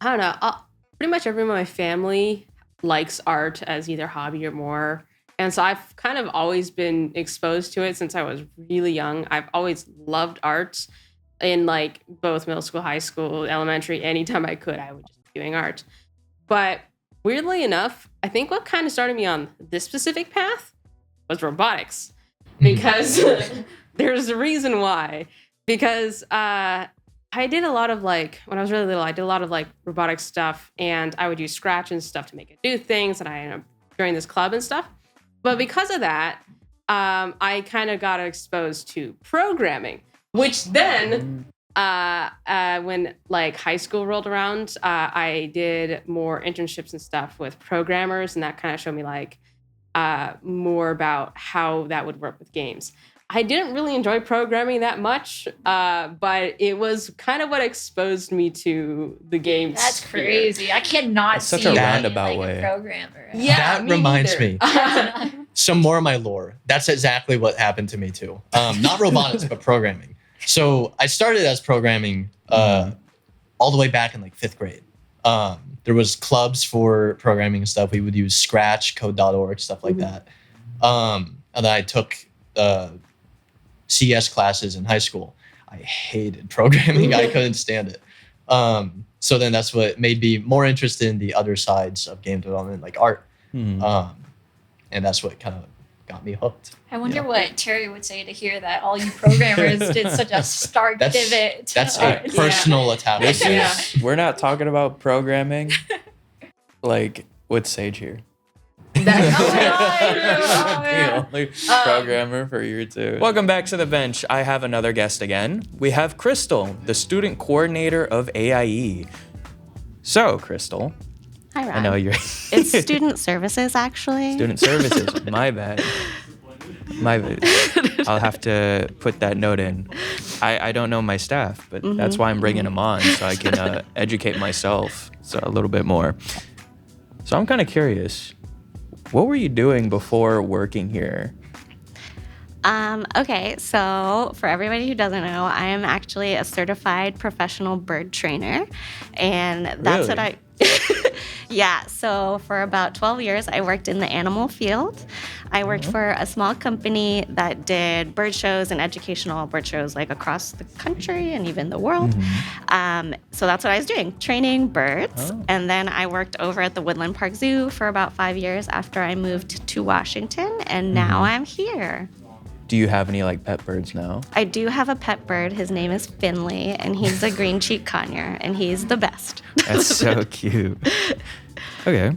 I don't know. Pretty much everyone in my family likes art as either hobby or more. And so I've kind of always been exposed to it since I was really young. I've always loved art in like both middle school, high school, elementary. Anytime I could, I would just be doing art. But weirdly enough, I think what kind of started me on this specific path was robotics. Because there's a reason why. Because I did a lot of like, when I was really little, I did a lot of like robotic stuff. And I would use Scratch and stuff to make it do things. And I ended up joining this club and stuff. But because of that, I kind of got exposed to programming, which then when like high school rolled around, I did more internships and stuff with programmers, and that kind of showed me like more about how that would work with games. I didn't really enjoy programming that much, but it was kind of what exposed me to the games. That's sphere. crazy. I cannot That's such see a you roundabout being, way. a programmer. Yeah, That reminds me. That's Some more of my lore. That's exactly what happened to me too. Not robotics, but programming. So I started as programming all the way back in like 5th grade. There was clubs for programming and stuff. We would use Scratch, Code.org, stuff like that. And then I took CS classes in high school. I hated programming. I couldn't stand it. So then that's what made me more interested in the other sides of game development, like art. And that's what kind of got me hooked. I wonder what Terry would say to hear that all you programmers did such a stark pivot. To That's art. a personal attack. This is, we're not talking about programming like with Sage here. The only programmer for year 2. Welcome back to the bench. I have another guest again. We have Crystal, the student coordinator of AIE. So, Crystal, Hi, Ron. I know you're It's student services, actually. student services. My bad. I'll have to put that note in. I don't know my staff, but that's why I'm bringing them on, so I can educate myself a little bit more. So I'm kind of curious. What were you doing before working here? Okay, so for everybody who doesn't know, I am actually a certified professional bird trainer, and that's what I. Yeah, so for about 12 years, I worked in the animal field. I worked for a small company that did bird shows and educational bird shows like across the country and even the world. So that's what I was doing, training birds. And then I worked over at the Woodland Park Zoo for about 5 years after I moved to Washington, and now I'm here. Do you have any like pet birds now? I do have a pet bird. His name is Finley, and he's a green cheek conure, and he's the best. That's so cute. Okay.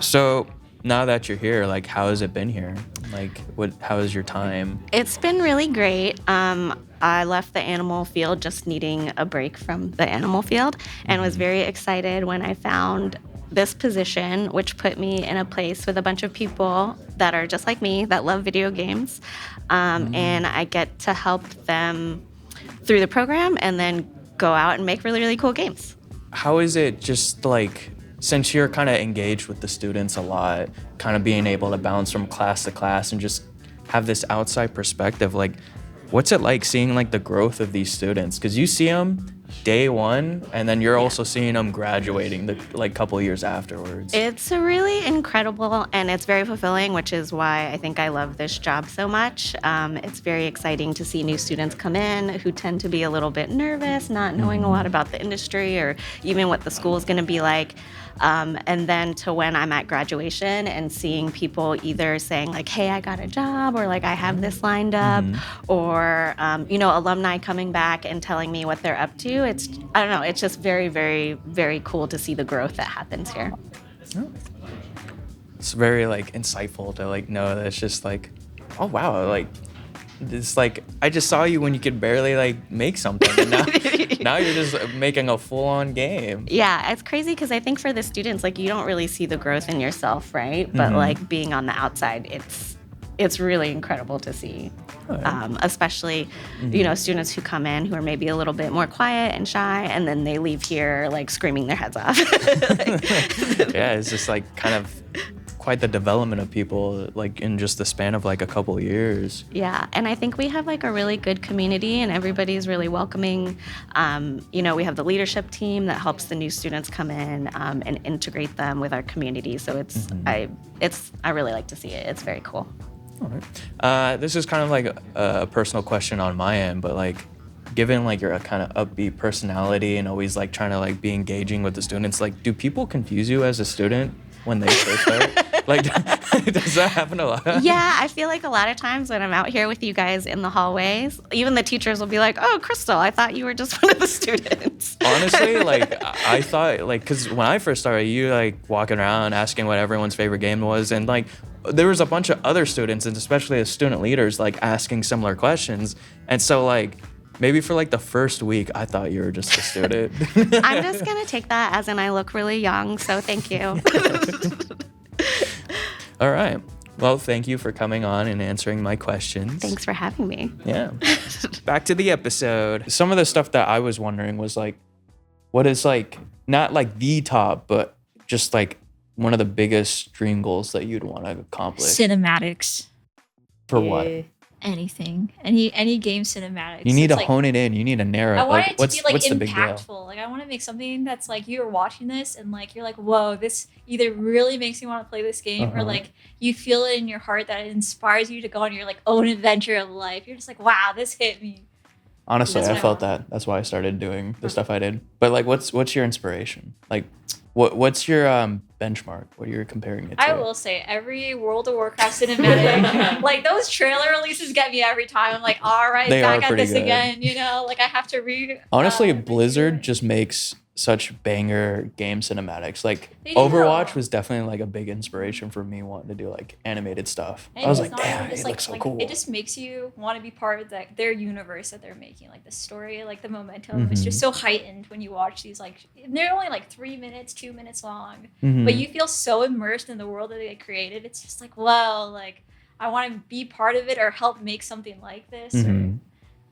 So now that you're here, like, how has it been here? Like, how is your time? It's been really great. I left the animal field just needing a break from the animal field and was very excited when I found this position, which put me in a place with a bunch of people that are just like me, that love video games. And I get to help them through the program and then go out and make really, really cool games. How is it just like, since you're kind of engaged with the students a lot, kind of being able to bounce from class to class and just have this outside perspective, like, what's it like seeing like the growth of these students? Because you see them day one, and then you're also seeing them graduating the like couple years afterwards. It's really incredible, and it's very fulfilling, which is why I think I love this job so much. It's very exciting to see new students come in who tend to be a little bit nervous, not knowing a lot about the industry or even what the school is going to be like. And then to when I'm at graduation and seeing people either saying like, hey, I got a job, or like I have this lined up, or, alumni coming back and telling me what they're up to. I don't know, it's just very, very, very cool to see the growth that happens here. It's very like insightful to like know that it's just like, oh wow, like it's like I just saw you when you could barely like make something, and now you're just making a full-on game. Yeah, it's crazy because I think for the students, like you don't really see the growth in yourself, right? But like being on the outside, it's really incredible to see. Especially, students who come in who are maybe a little bit more quiet and shy, and then they leave here like screaming their heads off. Yeah, it's just like kind of quite the development of people like in just the span of like a couple years. Yeah, and I think we have like a really good community, and everybody's really welcoming. We have the leadership team that helps the new students come in and integrate them with our community. So I really like to see it. It's very cool. All right. This is kind of like a personal question on my end, but like, given like your kind of upbeat personality and always like trying to like be engaging with the students, like, do people confuse you as a student when they first start? Like, does that happen a lot? Yeah, I feel like a lot of times when I'm out here with you guys in the hallways, even the teachers will be like, "Oh, Crystal, I thought you were just one of the students." Honestly, like I thought, like, because when I first started, you like walking around asking what everyone's favorite game was, and like there was a bunch of other students, and especially the student leaders, like asking similar questions, and so like Maybe for like the first week, I thought you were just a student. I'm just going to take that as in I look really young, so thank you. All right. Well, thank you for coming on and answering my questions. Thanks for having me. Yeah. Back to the episode. Some of the stuff that I was wondering was like, what is like, not like the top, but just like one of the biggest dream goals that you'd want to accomplish? Cinematics. For what? Anything. Any game cinematics. You need It's to like, hone it in. You need to narrow I it. want Like, it to be like what's the big deal? impactful. Like I want to make something that's like you're watching this and like you're like, whoa, this either really makes me want to play this game or Uh-huh. like you feel it in your heart that it inspires you to go on your like own adventure of life. You're just like, wow, this hit me. Honestly, That's I what I felt want. that. That's why I started doing the stuff I did. But like, what's your inspiration? Like, what's your benchmark? What you're comparing it to? I will say every World of Warcraft cinematic, like those trailer releases get me every time. I'm like, all right, They back are at pretty this good. again. You know, like I have to Honestly, redo Blizzard it. just makes such banger game cinematics. Like They do. Overwatch was definitely like a big inspiration for me wanting to do like animated stuff. And I was it's like, not even damn, just it like, looks so like cool. it just makes you want to be part of their universe that they're making. Like the story, like the momentum is just so heightened when you watch these. Like they're only like 3 minutes, 2 minutes long, Mhm. but you feel so immersed in the world that they created. It's just like, wow, like I want to be part of it or help make something like this. Or, Mhm.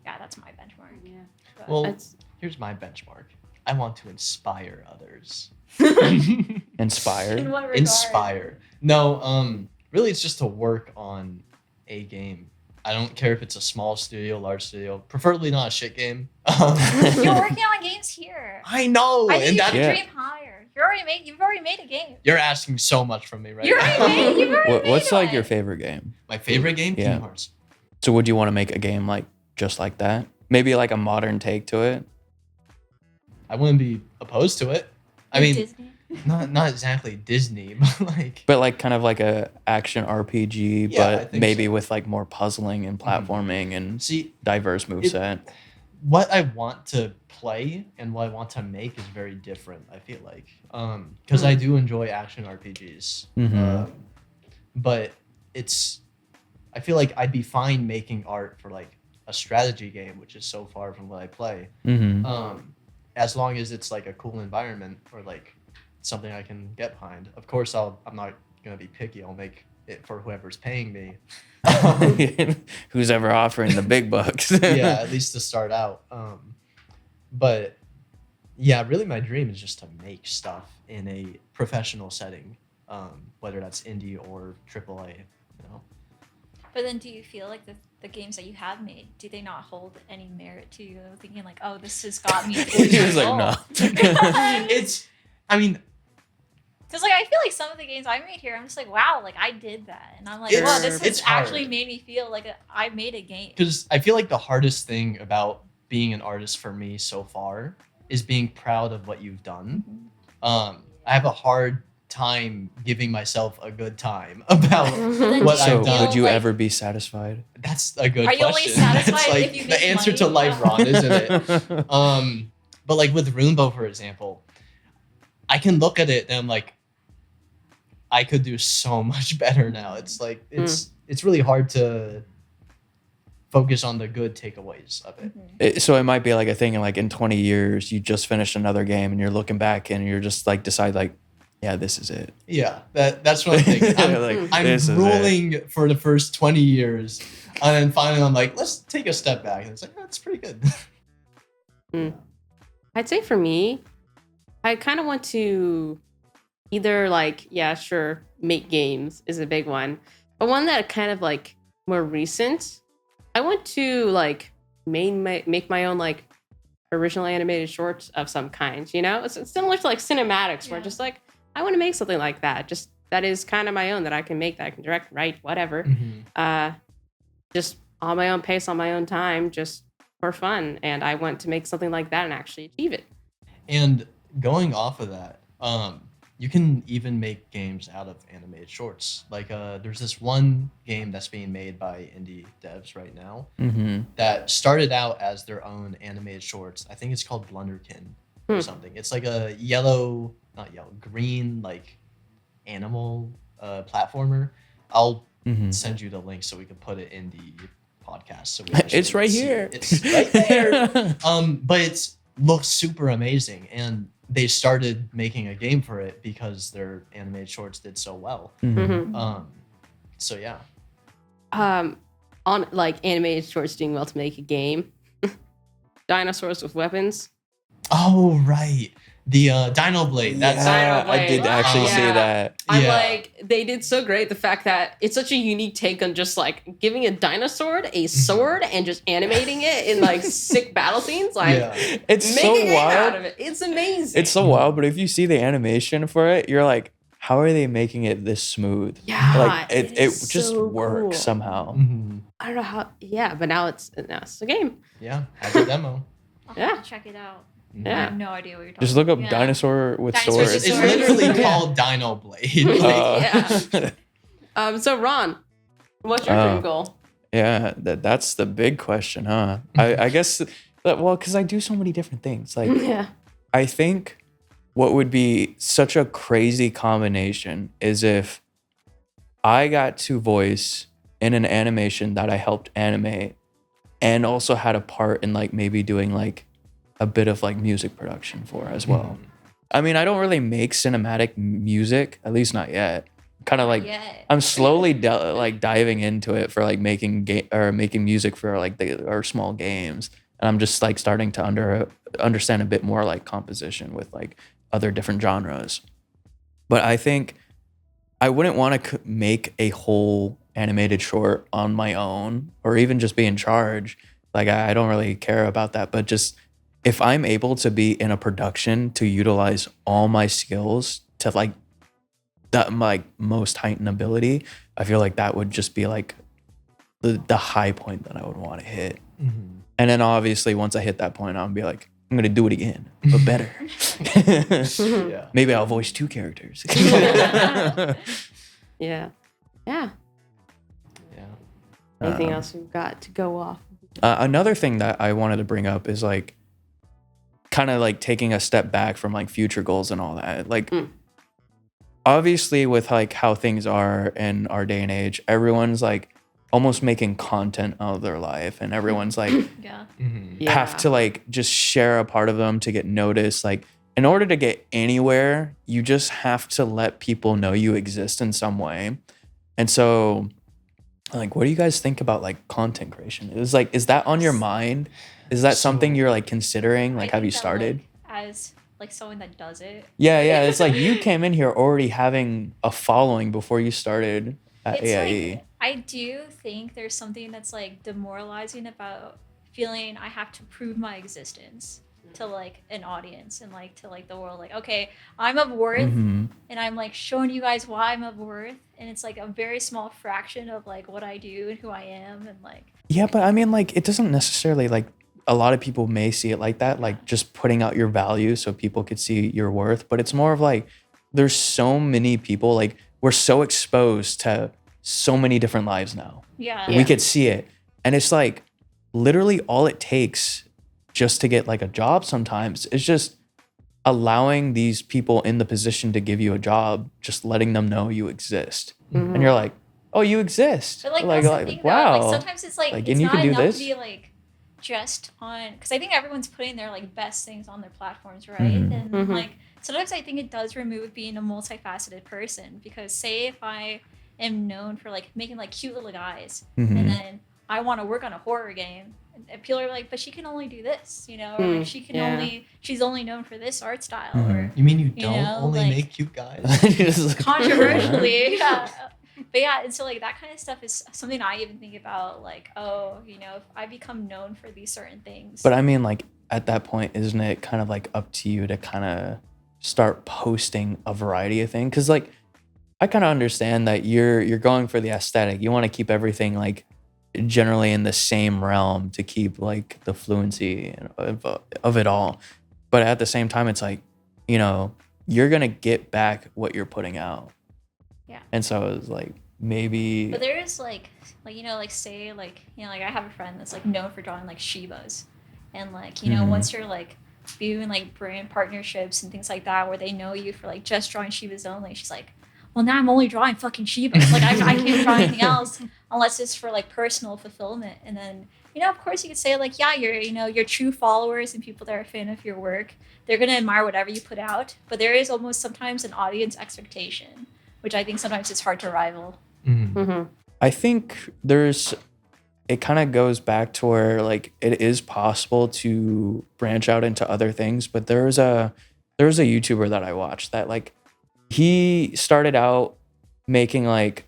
yeah, that's my benchmark. Yeah. But- Well, That's- here's my benchmark. I want to inspire others. Inspired. in what regard? Inspire. No, really it's just to work on a game. I don't care if it's a small studio, large studio, preferably not a shit game. You're working on games here. I know, I think and you that should Yeah. dream higher. You've already made a game. you're asking so much from me right You've now. already made What's like one. your favorite game? My favorite game, Yeah. Kingdom Hearts. So would you want to make a game like just like that? Maybe like a modern take to it? I wouldn't be opposed to it. I Like mean, Disney. not exactly Disney, but like But like kind of like a action RPG, Yeah, I but think maybe so. with like more puzzling and platforming and see diverse moveset. what I want to play and what I want to make is very different. I feel like because I do enjoy action RPGs, Mhm. but I feel like I'd be fine making art for like a strategy game, which is so far from what I play. Mm-hmm. As long as it's like a cool environment or like something I can get behind. Of course, I'm not gonna be picky. I'll make it for whoever's paying me. Who's ever offering the big bucks? Yeah, at least to start out. But yeah, really, my dream is just to make stuff in a professional setting, whether that's indie or AAA. You know, But then do you feel like the games that you have made, do they not hold any merit to you? Thinking like, oh, this has got me. He was like, no. I mean, Because like I feel like some of the games I made here, I'm just like, wow, like I did that, and I'm like, It's- wow, this has it's hard. actually made me feel like I made a game. because I feel like the hardest thing about being an artist for me so far is being proud of what you've done. I have a hard time giving myself a good time about then what do So I've done. would you like- ever be satisfied? That's a good Are you only question. satisfied That's like if you the make answer to money? life, Ron, isn't it? But like with Runebow, for example, I can look at it and I'm like, I could do so much better now. It's like it's really hard to focus on the good takeaways of it. So it might be like a thing like in 20 years, you just finished another game and you're looking back and you're just like decide like, yeah, this is it. Yeah, that's what I'm thinking. I'm This is it. ruling for the first 20 years, and then finally I'm like, let's take a step back, and it's like, that's pretty good. I'd say for me, I kind of want to either like, yeah, sure, make games is a big one, but one that kind of like more recent. I want to like make my own like original animated shorts of some kind. You know, it's similar to like cinematics, where Yeah. just like I want to make something like that. Just that is kind of my own that I can make, that I can direct, write, whatever. Just on my own pace, on my own time, just for fun. And I want to make something like that and actually achieve it. And going off of that, you can even make games out of animated shorts. Like there's this one game that's being made by indie devs right now Mm-hmm. that started out as their own animated shorts. I think it's called Blunderkin or something. It's like a green like animal platformer. I'll Mm-hmm. send you the link so we can put it in the podcast, so we actually It's right see here. it. It's right there. But it looks super amazing, and they started making a game for it because their animated shorts did so well. Mhm. So yeah. On like animated shorts doing well to make a game. Dinosaurs with weapons. Oh right, the Dino Blade. That's Dino Yeah, I did Blade. actually Yeah. see that. I'm Yeah. like, they did so great. The fact that it's such a unique take on just like giving a dinosaur a sword and just animating it in like sick battle scenes. Like, yeah. It's make so a game out wild. of it. It's amazing. It's so wild, but if you see the animation for it, you're like, how are they making it this smooth? Yeah, Like it is just so works cool. somehow. Mhm. I don't know how. Yeah, but now it's a game. Yeah, have a demo. I'll Yeah. have to check it out. I Yeah. have no idea what you're talking Just look up about. dinosaur with Dinosaur swords. with It's Swords. literally Yeah. called Dino Blade. So Ron, what's your dream goal? Yeah, that's the big question, huh? I guess well, because I do so many different things. Like Yeah. I think what would be such a crazy combination is if I got to voice in an animation that I helped animate and also had a part in like maybe doing like a bit of like music production for as well. I mean, I don't really make cinematic music, at least not yet. Kind of like Yet. I'm slowly like diving into it for like making making music for like our small games, and I'm just like starting to understand a bit more like composition with like other different genres. But I think I wouldn't want to make a whole animated short on my own or even just be in charge. Like I don't really care about that, but just if I'm able to be in a production to utilize all my skills to like that my most heightened ability, I feel like that would just be like the high point that I would want to hit. Mhm. And then obviously once I hit that point, I'll be like, I'm gonna do it again, but better. Yeah. Maybe I'll voice 2 characters. Yeah. Yeah. Yeah. Anything Um, else we've got to go off? Another thing that I wanted to bring up is like kind of like taking a step back from like future goals and all that. Like obviously with like how things are in our day and age, everyone's like almost making content out of their life, and everyone's like Yeah. Mhm. Yeah. have to like just share a part of them to get noticed. Like in order to get anywhere, you just have to let people know you exist in some way. And so like what do you guys think about like content creation? Is that on your mind? Is that something you're like considering? Like I have you think that, started? like, as like someone that does it. Yeah, it's like you came in here already having a following before you started at It's AIE. like I do think there's something that's like demoralizing about feeling I have to prove my existence to like an audience and like to like the world. Like, okay, I'm of worth Mhm. and I'm like showing you guys why I'm of worth, and it's like a very small fraction of like what I do and who I am, and like Yeah, but I mean, like, it doesn't necessarily like a lot of people may see it like that, like just putting out your value so people could see your worth. But it's more of like there's so many people, like we're so exposed to so many different lives now. yeah. We could see it, and it's like literally all it takes just to get like a job sometimes is just allowing these people in the position to give you a job, just letting them know you exist, and you're like, oh, you exist. But like that's the thing, though. wow. Like sometimes it's like, Like, it's and you not can do enough this? to be like just on, because I think everyone's putting their like best things on their platforms, right? Mhm. And Mhm. like sometimes I think it does remove being a multifaceted person, because say if I am known for like making like cute little guys, Mhm. and then I want to work on a horror game, and people are like, but she can only do this, you know, or like she can yeah. she's only known for this art style, Mhm. or You mean you You don't know, only like- make cute guys? Just like- controversially. Yeah. But yeah, and so like that kind of stuff is something I even think about, like, oh, you know, if I become known for these certain things. But I mean, like at that point, isn't it kind of like up to you to kind of start posting a variety of things? Because like I kind of understand that you're going for the aesthetic. You want to keep everything like generally in the same realm to keep like the fluency of it all. But at the same time, it's like, you know, you're gonna get back what you're putting out. Yeah. And so it's like maybe. But there is like you know, like say like, you know, like I have a friend that's like known for drawing like Shibas, and like, you know, Mhm. once you're like doing like brand partnerships and things like that where they know you for like just drawing Shibas only, she's like, well, now I'm only drawing fucking Shibas. Like I can't draw anything else unless it's for like personal fulfillment. And then, of course you could say like, yeah, your true followers and people that are a fan of your work, they're going to admire whatever you put out. But there is almost sometimes an audience expectation, which I think sometimes it's hard to rival. I think it kind of goes back to where like it is possible to branch out into other things, but there was a YouTuber that I watched that like he started out making like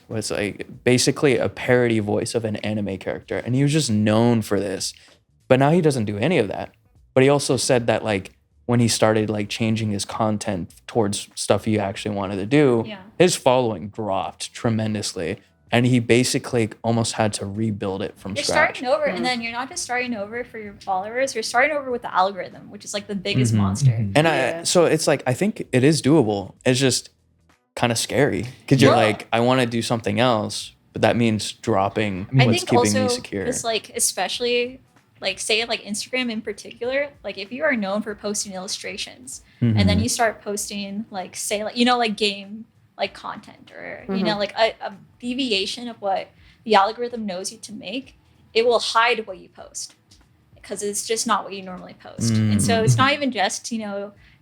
was like basically a parody voice of an anime character, and he was just known for this. But now he doesn't do any of that. But he also said that like when he started like changing his content towards stuff he actually wanted to do, his following dropped tremendously. And he basically almost had to rebuild it from scratch. You're starting over, and then you're not just starting over for your followers, you're starting over with the algorithm, which is like the biggest monster. And so it's like, I think it is doable. It's just kind of scary because you're like, I want to do something else, but that means dropping what's keeping me secure. It's like, especially like say like Instagram in particular, like if you are known for posting illustrations and then you start posting like say like, like game like content or like a deviation of what the algorithm knows you to make, it will hide what you post because it's just not what you normally post. And so it's not even just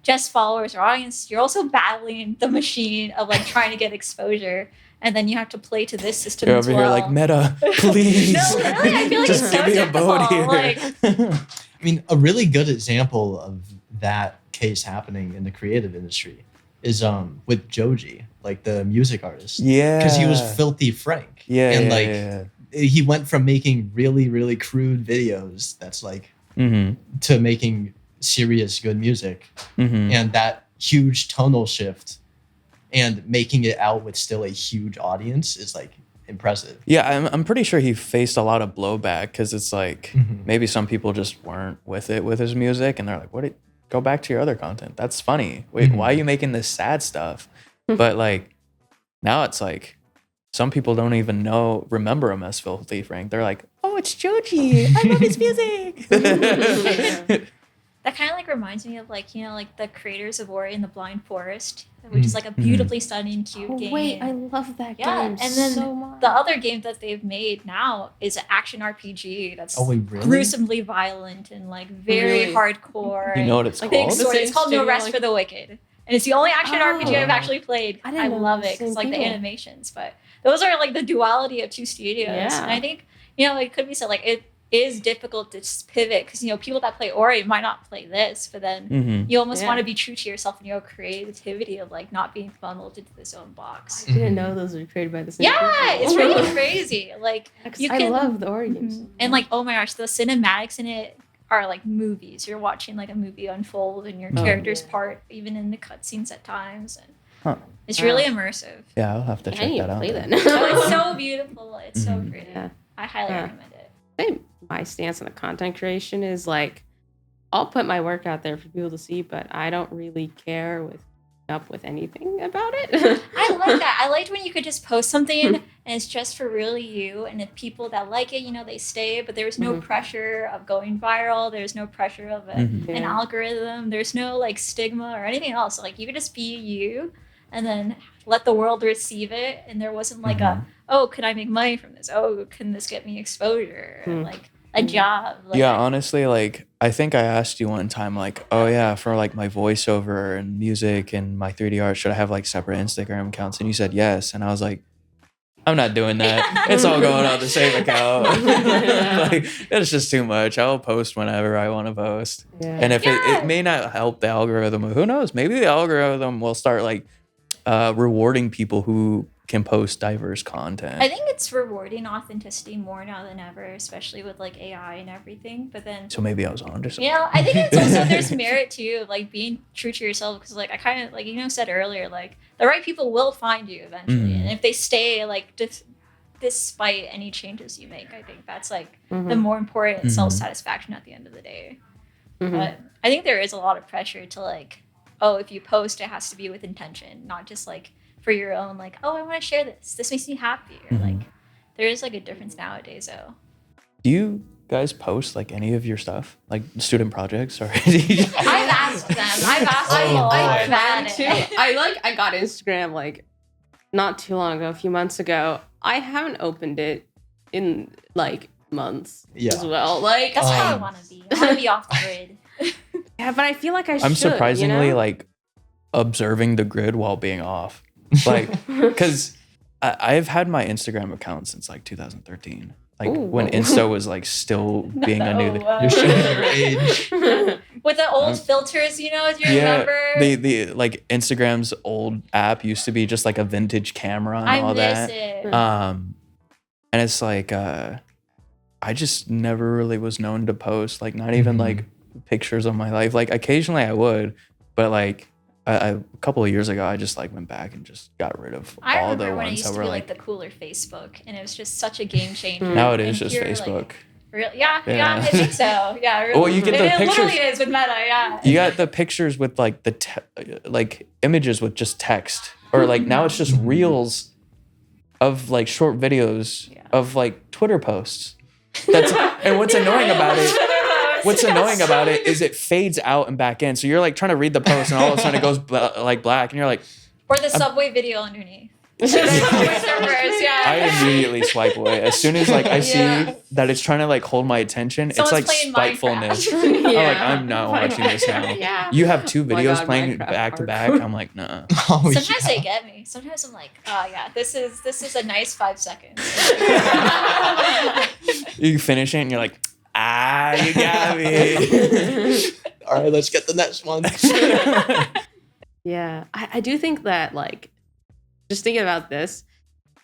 just followers or audience, you're also battling the machine of like trying to get exposure, and then you have to play to this system you're as over well. here like, Meta, please. No, literally, I feel like just it's give so me a difficult. vote here. Like, I mean, a really good example of that case happening in the creative industry is with Joji, like the music artist. Yeah. Because he was Filthy Frank. Yeah. And yeah. he went from making really, really crude videos that's like to making serious good music. And that huge tonal shift and making it out with still a huge audience is like impressive. Yeah, I'm pretty sure he faced a lot of blowback because it's like maybe some people just weren't with it with his music, and they're like, go back to your other content. That's funny. Wait, why are you making this sad stuff? But like now it's like some people don't even remember him as Filthy Frank. They're like, oh, it's Joji. I love his music. that kind of like reminds me of like like the creators of Ori and the Blind Forest, which is like a beautifully stunning, cute game. Wait, I love that game and then so much. the other game that they've made now is an action RPG that's really? gruesomely violent and like very hardcore. You know what it's and called? big sword. It's called No Studio, Rest for the Wicked, and it's the only action RPG I've Oh. actually played. I I, didn't know love the it because same like the people. animations, but those are like the duality of two studios. Yeah. And I think it could be said like it is difficult to just pivot because people that play Ori might not play this, but then you almost want to be true to yourself and your creativity of like not being funneled into this own box. I didn't know those were created by the same Yeah, people. it's really crazy. Like I love the Ori games. and like oh my gosh, the cinematics in it are like movies. You're watching like a movie unfold and your character's part even in the cutscenes at times, and it's really immersive. Yeah, I'll have to I check need that to out. play then. that. Oh, it's so beautiful. It's so pretty. Yeah. I highly Yeah. recommend it. Same. My stance on the content creation is like, I'll put my work out there for people to see, but I don't really care with anything about it. I like that. I liked when you could just post something and it's just for really you, and if people that like it, they stay, but there's no pressure of going viral. There's no pressure of an algorithm. There's no like stigma or anything else. Like you could just be you and then let the world receive it, and there wasn't like can I make money from this? Oh, can this get me exposure? Or, like a job? Like, Yeah, honestly, like I think I asked you one time, like, oh yeah, for like my voiceover and music and my 3D art, should I have like separate Instagram accounts? And you said yes, and I was like, I'm not doing that. It's all going on the same account. Like it's just too much. I'll post whenever I want to post, and if it may not help the algorithm, who knows? Maybe the algorithm will start like rewarding people who can post diverse content. I think it's rewarding authenticity more now than ever, especially with like AI and everything. But then, So maybe I was on to something. I think it's also there's merit too, like being true to yourself. Because like I kind of like said earlier, like the right people will find you eventually, and if they stay, like despite any changes you make, I think that's like the more important self satisfaction at the end of the day. But I think there is a lot of pressure to like, oh, if you post, it has to be with intention, not just like for your own, like, oh, I want to share this. This makes me happy. Or like, there is like a difference nowadays, though. Do you guys post like any of your stuff, like student projects or? I've asked I've asked I, people I about plan it. to. I got Instagram like not too long ago, a few months ago. I haven't opened it in like months Yeah. as well. Like, That's how I Um, want to be. I want to be off the grid. yeah, but I feel like I should. I'm surprisingly you know? like observing the grid while being off. Like, because I've had my Instagram account since like 2013. Like Ooh. when Insta was like still being a new. You're showing your age. With the old Um, filters, you know, do you Yeah, remember? the like Instagram's old app used to be just like a vintage camera and I all miss that. it. And it's like I just never really was known to post, like not even Mhm. like pictures of my life. Like occasionally I would, but like a couple of years ago I just like went back and just got rid of I all remember the when it ones used that to were be like, like the cooler Facebook, and it was just such a game changer. now it is And just here, Facebook. Like, yeah, Yeah. I think so. Yeah, really. Well, you get the it pictures- literally is with Meta. Yeah. You got the pictures with like like images with just text, or like now it's just reels of like short videos Yeah. of like Twitter posts. That's and what's annoying about it. What's annoying about it is it fades out and back in. So you're like trying to read the post, and all of a sudden it goes like black, and you're like, Or the subway video underneath. Subway surfers, yeah. I immediately swipe away as soon as like I see Yeah. that it's trying to like hold my attention. Someone's it's like playing spitefulness. Minecraft. I'm like, I'm not watching this now. Yeah. You have two my videos God, playing Minecraft back to back. hardcore. I'm like, nah. Oh, Sometimes yeah. they get me. Sometimes I'm like, oh yeah, this is a nice 5 seconds. You finish it and you're like, you got me. All right, let's get the next one. Yeah, I do think that, like, just thinking about this,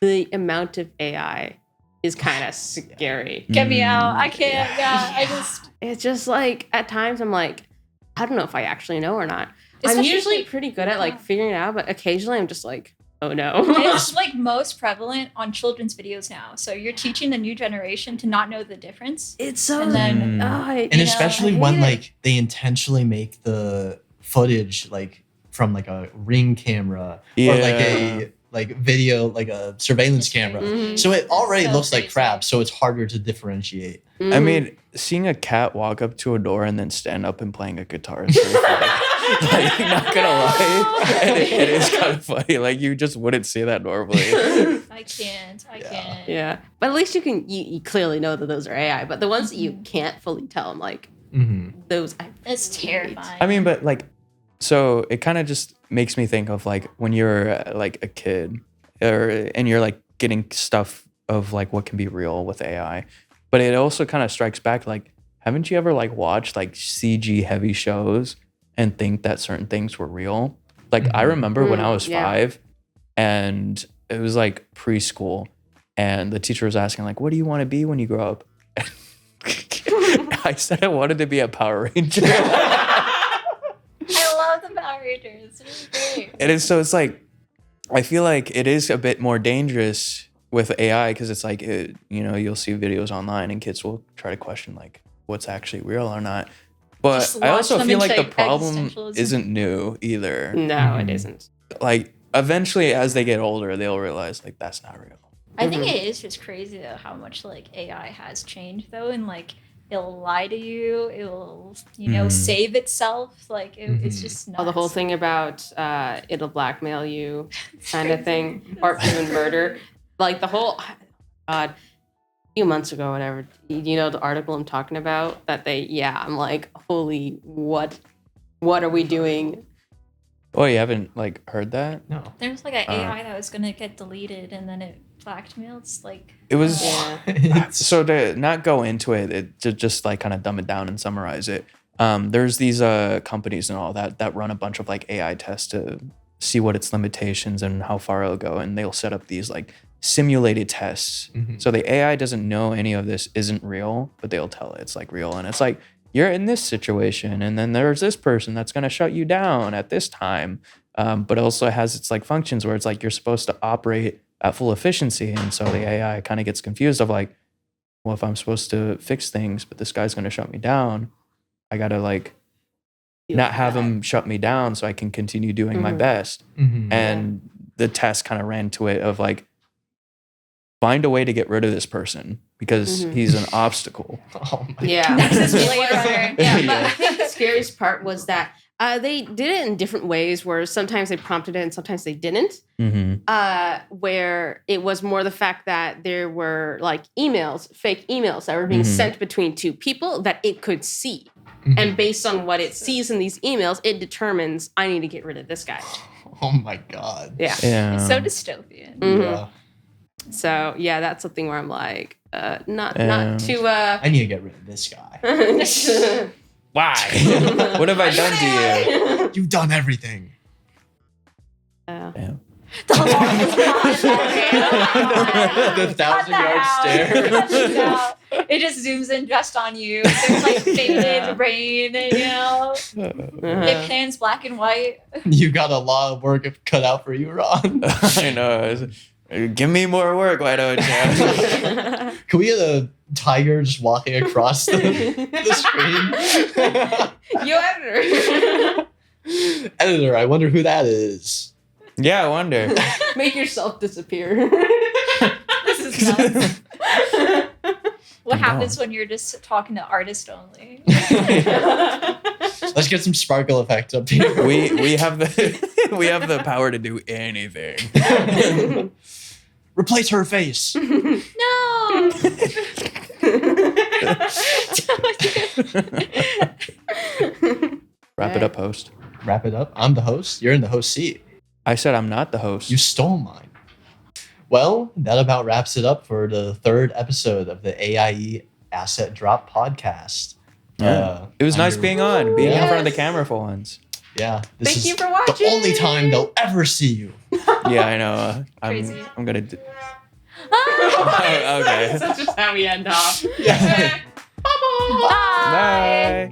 the amount of AI is kind of scary. Get me out. I can't. Yeah, I just. It's just like, at times I'm like, I don't know if I actually know or not. I'm Especially usually if, pretty good at like yeah. figuring it out, but occasionally I'm just like, oh no. It's like most prevalent on children's videos now. So you're teaching the new generation to not know the difference. It's so. And then- I- And You know, especially I when hate it. like they intentionally make the footage like from like a Ring camera or like a like video, like a surveillance It's crazy. camera. Mhm. So it already So looks like crazy. crap, so it's harder to differentiate. I Mhm. mean, seeing a cat walk up to a door and then stand up and playing a guitar is pretty funny. Like, not gonna lie, and it is kind of funny. Like you just wouldn't see that normally. I can't. I Yeah. can't. Yeah, but at least you clearly know that those are AI. But the ones that you Mhm. can't fully tell, I'm like, Mm-hmm. those. It's terrifying. I mean, but like, so it kind of just makes me think of like when you're like a kid, and you're like getting stuff of like what can be real with AI, but it also kind of strikes back like, haven't you ever like watched like CG heavy shows and think that certain things were real? Like I Mhm. remember when I was Yeah. 5, and it was like preschool, and the teacher was asking like, "What do you want to be when you grow up?" I said I wanted to be a Power Ranger. I love the Power Rangers. It's really great. It is, so it's like, I feel like it is a bit more dangerous with AI because it's like, you'll see videos online and kids will try to question like what's actually real or not. But Just I launch also them feel like the into problem existentialism. isn't new either. No, it Mhm. isn't. Like eventually as they get older, they'll realize like that's not real. I think Mhm. it is just crazy though how much like AI has changed though, and like it'll lie to you, it'll Mhm. save itself. Like it's Mhm. just nuts. Oh, the whole thing about it'll blackmail you kind of thing, or even murder. Like the whole, God, a few months ago, whatever. You know the article I'm talking about? That I'm like, holy, what are we doing? Oh, you haven't like heard that? No. There's like an AI that was gonna get deleted and then it blackmailed. It's like It was Yeah. It's- so to not go into it, to just like kind of dumb it down and summarize it. There's these companies and all that run a bunch of like AI tests to see what its limitations and how far it'll go, and they'll set up these like simulated tests. Mhm. So the AI doesn't know any of this isn't real, but they'll tell it it's like real, and it's like you're in this situation, and then there's this person that's gonna shut you down at this time. But also has its like functions where it's like you're supposed to operate at full efficiency, and so the AI kind of gets confused of like, well, if I'm supposed to fix things, but this guy's gonna shut me down, I gotta like not have him shut me down so I can continue doing my Mhm. best. Mhm. And the test kind of ran to it of like, find a way to get rid of this person because Mhm. he's an obstacle. Oh my Yeah. Nexus Blade Blade Runner. Runner. Yeah, but Yeah. I think the scariest part was that They did it in different ways where sometimes they prompted it and sometimes they didn't. Where it was more the fact that there were like emails, fake emails that were being sent between two people that it could see. And based on what it sees in these emails, it determines I need to get rid of this guy. Oh my god. Yeah. It's so dystopian. Yeah. So yeah, that's something where I'm like, not too. I need to get rid of this guy. Why? What have I done to you? You've done everything. Damn. The 1,000-yard stare. It just zooms in just on you. There's like faded rain, it pans black and white. You got a lot of work cut out for you, Ron. I know. Give me more work, why don't you? Can we get a tiger just walking across the screen? Yo, editor. Editor, I wonder who that is. Yeah, I wonder. Make yourself disappear. This is nuts. What happens when you're just talking to artists only? Let's get some sparkle effects up here. We have the power to do anything. Replace her face. No. Wrap it up, host. Wrap it up. I'm the host. You're in the host seat. I said I'm not the host. You stole mine. Well, that about wraps it up for the third episode of the AIE Asset Drop podcast. Yeah. It was nice being on, in front of the camera for once. Yeah. Thank you for watching. The only time they'll ever see you. Yeah, I know. Crazy. I'm gonna do. Oh, Okay. That's just how we end off. Yeah. Bye-bye. Bye.